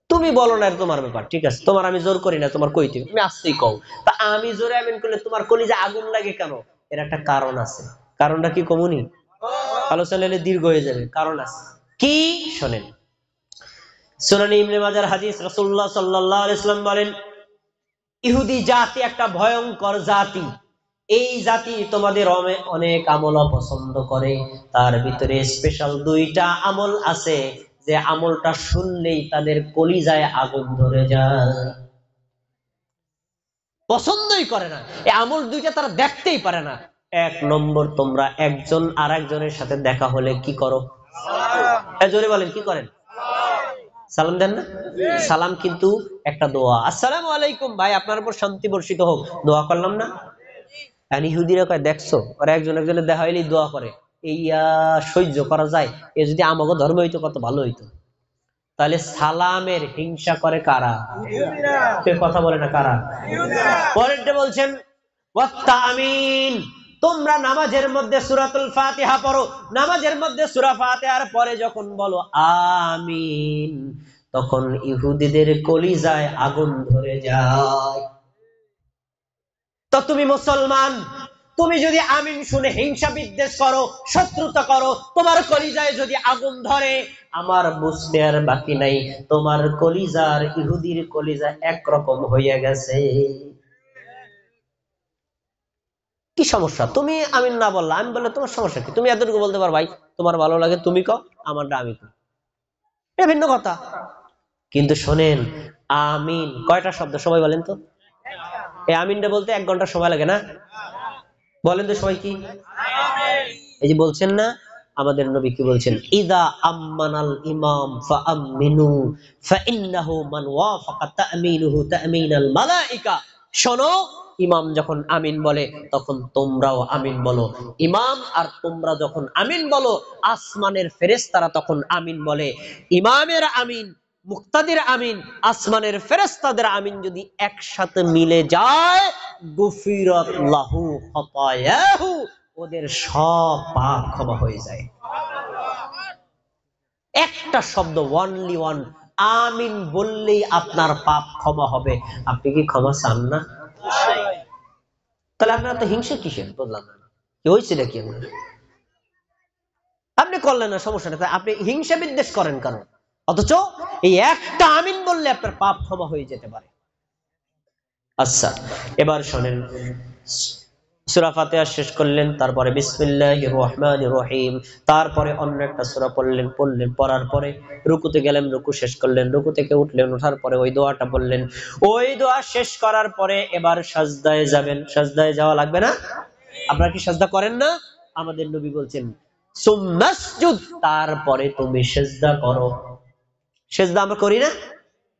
তুমি বলো না, তোমার ব্যাপার, ঠিক আছে, তোমার আমি জোর করি না, তোমার কইতে তুমি আসতেই কও। তা আমি জোরে আমিন করলে তোমার কলিজা আগুন লাগে কেন? এর একটা কারণ আছে। কারণটা কি কমুনি? আলোচনা দীর্ঘ হয়ে যাবে, কারণ আছে কি শোনেন। সুনান ইবনে মাজার হাদিস, রাসূলুল্লাহ সাল্লাল্লাহু আলাইহি ওয়াসাল্লাম বলেন ইহুদি জাতি একটা ভয়ঙ্কর জাতি, এই জাতি তোমাদের অনেক আমল পছন্দ করে, তার ভিতরে স্পেশাল 2টা আমল আছে, যে আমলটা শুনলেই তাদের কলিজায় আগুন ধরে যায়, পছন্দই করে না এই আমল 2টা, তারা দেখতেই পারে না। 1 নম্বর, তোমরা একজন আরেকজনের সাথে দেখা হলে কি করো? জোরে বলেন, কি করেন? সালাম দেন না? সালাম কিন্তু একটা দোয়া। আসসালামু আলাইকুম ভাই, আপনার উপর শান্তি বর্ষিত হোক, দোয়া করলাম না? ইহুদিরা কয় দেখছো, ওরা একজন একজনের দেখা হইলেই দোয়া করে, এইয়া সহ্য করা যায়? এ যদি আমাকে ধর্ম হইতো কত ভালো হইতো। তাহলে সালামের হিংসা করে কারা? কথা বলে না কারা? পরেরটা বলছেন ওয়াত্তামিন, তোমরা নামাজের মধ্যে সূরাতুল ফাতিহা পড়ো, নামাজের মধ্যে সূরা ফাতিহার পরে যখন বলো আমিন, তখন ইহুদিদের কলিজায় আগুন ধরে যায়। তো তুমি মুসলমান, তুমি যদি আমিন শুনে হিংসা বিদ্বেষ করো, শত্রুতা করো, তোমার কলিজায় যদি আগুন ধরে, আমার বুঝতে আর বাকি নাই, তোমার কলিজার ইহুদির কলিজা একরকম হয়ে গেছে। কি সমস্যা? তুমি আমিন না বললা, আমি বললে তোমার সমস্যা কি? তুমি এতটুকু বলতে পারো ভাই তোমার ভালো লাগে তুমি কও, আমারটা আমি কই, এটা ভিন্ন কথা। কিন্তু শোনেন, আমিন কয়টা শব্দ সবাই বলেন তো? এই আমিনটা বলতে 1 ঘন্টা সময় লাগে না? বলেন তো সবাই কি? এই যে বলছেন না, আমাদের নবী কি বলছেন? ইদা আম্মানাল ইমাম ফাআমিনু ফাইন্নাহু মান ওয়াফাকা তামিনুহু তামিনাল মালাইকা। শোনো, ইমাম যখন আমিন বলে তখন তোমরাও আমিন বলো। ইমাম আর তোমরা যখন আমিন বলো, আসমানের ফেরেশতারা তখন আমিন বলে। ইমামের আমিন, মুক্তাদির আমিন, আসমানের ফেরেশতাদের আমিন যদি একসাথে মিলে যায়, গুফিরাত লাহু খাতায়াহু, ওদের সব পাপ ক্ষমা হয়ে যায়। একটা শব্দ, ওয়ানলি ওয়ান, আমিন বললেই আপনার পাপ ক্ষমা হবে। আপনি কি ক্ষমা চান না? তাহলে আপনারা তো হিংসা কিসের বললাম না, কি হয়েছে নাকি আপনার? আপনি করলেন না, সমস্যা নেই, আপনি হিংসা বিদ্বেষ করেন কারণ, অথচ এই একটা আমিন বললে আপনার পাপ ক্ষমা হয়ে যেতে পারে। আচ্ছা, এবার শোনেন, সূরা ফাতিহা শেষ করলেন, তারপরে বিসমিল্লাহির রহমানির রহিম, তারপরে অন্য একটা সূরা পড়লেন, পড়ার পরে রুকুতে গেলেন, রুকু শেষ করলেন, রুকু থেকে উঠলেন, ওঠার পরে ওই দোয়াটা বললেন, ওই দোয়া শেষ করার পরে এবার সাজদায় যাবেন। সাজদায় যাওয়া লাগবে না? আপনারা কি সাজদা করেন না? আমাদের নবী বলছেন সুম্মাসজুদ, তারপরে তুমি সিজদা করো। সিজদা আমরা করি না?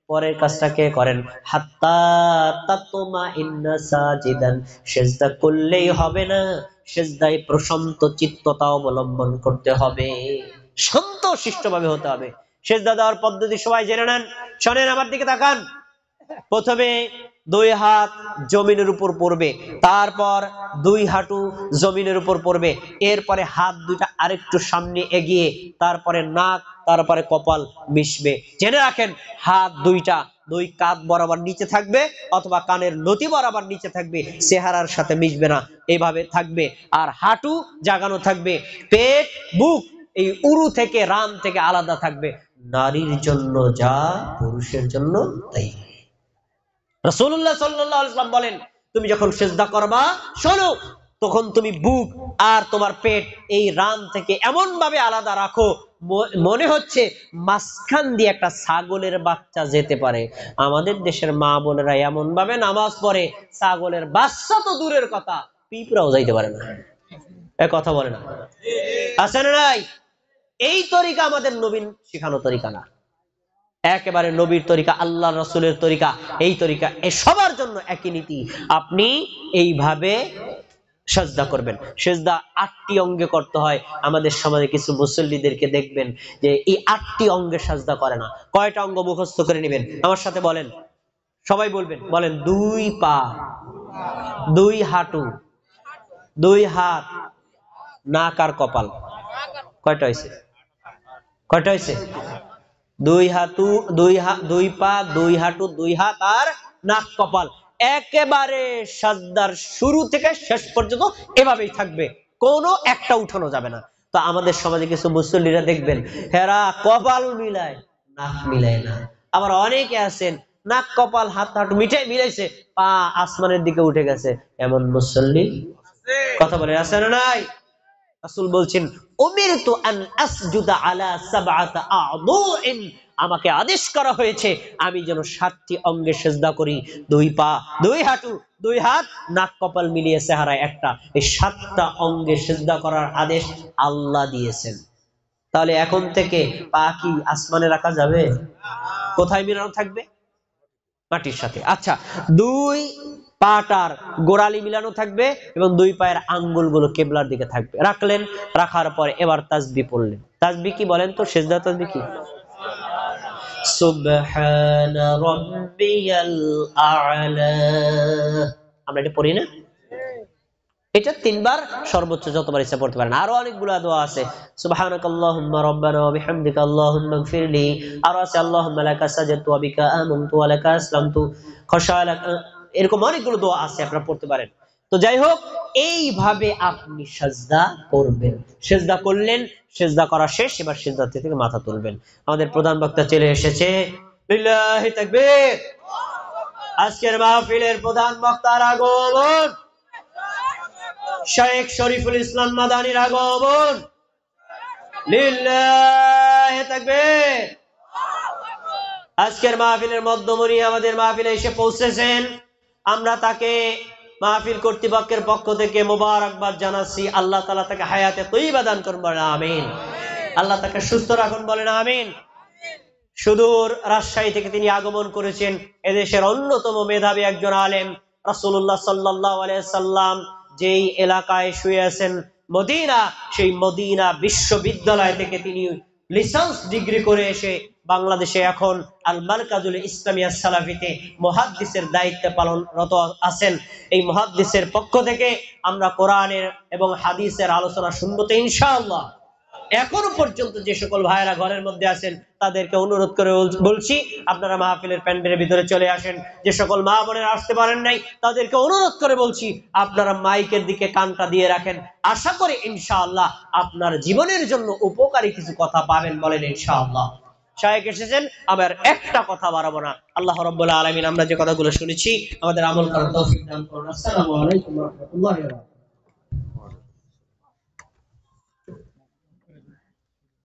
পরের কাজটা কে করেন? হাত্তা তাতমাইন্না সাজিদান, সিজদা করলেই হবে না, সিজদায় প্রশান্ত চিত্ততা অবলম্বন করতে হবে, শান্ত শিষ্টভাবে হতে হবে। সিজদা দেওয়ার পদ্ধতি সবাই জেনে নেন, শোনেন, আমার দিকে তাকান। প্রথমে দুই হাত জমিনের উপর পড়বে, তারপর দুই হাঁটু জমিনের উপর পড়বে, এরপরে হাত দুইটা আরেকটু সামনে এগিয়ে, তারপরে নাক, তারপরে কপাল মিশবে। জেনে রাখেন, হাত দুইটা দুই কাঁধ বরাবর নিচে থাকবে অথবা কানের লতি বরাবর নিচে থাকবে, চেহারার সাথে মিশবে না, এইভাবে থাকবে। আর হাঁটু জাগানো থাকবে, পেট, বুক এই উরু থেকে রান থেকে আলাদা থাকবে। নারীর জন্য যা, পুরুষের জন্য তাই। রাসূলুল্লাহ সাল্লাল্লাহু আলাইহি ওয়াসাল্লাম বলেন, তুমি যখন সিজদা করবা, শোনো, তখন তুমি বুক আর তোমার পেট এই রান থেকে এমন ভাবে আলাদা রাখো, মনে হচ্ছে মাঝখান দিয়ে একটা ছাগলের বাচ্চা যেতে পারে। আমাদের দেশের মা বোনেরা এমন ভাবে নামাজ পড়ে, ছাগলের বাচ্চা তো দূরের কথা, পিঁপড়াও যাইতে পারে না। এ কথা বলে না? আছে না নাই? এই তরিকা আমাদের নবীন শিখানো তরিকা না, একেবারে নবীর তরিকা, আল্লাহ রাসূলের তরিকা। এই তরিকা এ সবার জন্য একই নীতি। আপনি এইভাবে সিজদা করবেন। সিজদা 8টি অঙ্গে করতে হয়। আমাদের সমাজে কিছু মুসল্লিদেরকে দেখবেন যে এই 8টি অঙ্গে সিজদা করে না। কয়টা অঙ্গ মুখস্থ করে নেবেন? আমার সাথে বলেন, সবাই বলবেন, বলেন, 2 পা, 2 হাঁটু, 2 হাত, নাক আর কপাল। কয়টা হয়েছে? কয়টা হয়েছে? 2 হাঁটু, 2 পা, 2 হাঁটু, 2 হাত আর নাক কপাল। একেবারে সাজদার শুরু থেকে শেষ পর্যন্ত এভাবেই থাকবে, কোনো একটা উঠানো যাবে না। তো আমাদের সমাজে কিছু মুসল্লিরা দেখবেন, হেরা কপাল মিলায়, নাক মিলায় না। আবার অনেকে আছেন নাক কপাল হাত হাঁটু মিলাইছে, পা আসমানের দিকে উঠে গেছে। এমন মুসল্লি কথা বলে আছে না নাই? রাসূল বলছেন, উমিরতু আন আসজুদা আলা সাবআতা আ'দুইন, আমাকে আদেশ করা হয়েছে আমি যেন 7টি অঙ্গে সিজদা করি। 2 পা, 2 হাঁটু, 2 হাত, নাক কপাল মিলিয়ে চেহারায় একটা, এই 7টা অঙ্গে সিজদা করার আদেশ আল্লাহ দিয়েছেন। তাহলে এখন থেকে পা কি আসমানে রাখা যাবে? কোথায় মিলানো থাকবে? মাটির সাথে। আচ্ছা, 2 পাটার গোড়ালি মিলানো থাকবে এবং 2 পায়ের আঙ্গুলগুলো কিবলার দিকে থাকবে। রাখলেন, রাখার পরে এবার তাসবিহ পড়লেন। তাসবিহ কি বলেন তো? সিজদা তাসবিহ কি? সুবহানা রাব্বিয়াল আ'লা। আমরা এটা পড়ি না? এটা 3 বার সর্বোচ্চ যতবার ইচ্ছা পড়তে পারেন। আরো অনেকগুলো দোয়া আছে, সুবহানাকাল্লাহুম্মা রাব্বানা ওয়া বিহামদিকা আল্লাহুম্মা ইগফিরলি, আর আছে আল্লাহুম্মা লাকা সাজাদতু ওয়া বিকা আমানতু ওয়া লাকা আসলামতু খাশালাক, এরকম অনেকগুলো দোয়া আছে, আপনারা পড়তে পারেন। তো যাই হোক, এইভাবে আপনি সিজদা করবেন। সিজদা করলেন, সিজদা করা শেষ, এবার সিজদা থেকে মাথা তুলবেন। আমাদের প্রধান বক্তা চলে এসেছে, লিল্লাহি তাকবীর। আজকের মাহফিলের প্রধান বক্তার আগমন, শেখ শরীফুল ইসলাম মাদানির আগমন, লিল্লাহি তাকবীর। আজকের মাহফিলের মধ্যমণি আমাদের মাহফিলে এসে পৌঁছেছেন, আমরা তাকে মাহফিল কর্তৃপক্ষের পক্ষ থেকে মোবারকবাদ জানাচ্ছি। আল্লাহ তাআলা তাকে হায়াতে তয়্যিবা দান করুন, বলেন আমিন। আল্লাহ তাকে সুস্থ রাখুন, বলেন আমিন। সুদূর রাজশাহী থেকে তিনি আগমন করেছেন, এদেশের অন্যতম মেধাবী একজন আলেম, রাসূলুল্লাহ সাল্লাল্লাহু আলাইহি সাল্লাম যেই এলাকায় শুয়ে আছেন মদিনা, সেই মদিনা বিশ্ববিদ্যালয় থেকে তিনি লিসেন্স ডিগ্রি করে এসে বাংলাদেশে এখন আল মারকাজুল ইসলামিয়া সালাফিতে মুহাদ্দিসের দায়িত্বে পালনরত আছেন। এই মুহাদ্দিসের পক্ষ থেকে আমরা কোরআনের এবং হাদিসের আলোচনা শুনবো তো ইনশাআল্লাহ। এখনো পর্যন্ত যে সকল ভাইয়েরা ঘরের মধ্যে আছেন তাদেরকে অনুরোধ করে বলছি আপনারা মাহফিলের প্যান্ডেলের ভিতরে চলে আসেন। যে সকল মা বোনেরা আসতে পারেন নাই তাদেরকে অনুরোধ করে বলছি আপনারা মাইকের দিকে কানটা দিয়ে রাখেন। আশা করি ইনশাআল্লাহ আপনার জীবনের জন্য উপকারী কিছু কথা পাবেন, বলেন ইনশাআল্লাহ। শায়েখ এসেছেন, আমার একটা কথা বাড়াবো না। আল্লাহ রাব্বুল আলামিন আমরা যে কথাগুলো শুনেছি আমাদের আমল করার তৌফিক দান করুন। আসসালামু আলাইকুম ওয়া রাহমাতুল্লাহি ওয়া বারাকাতুহু।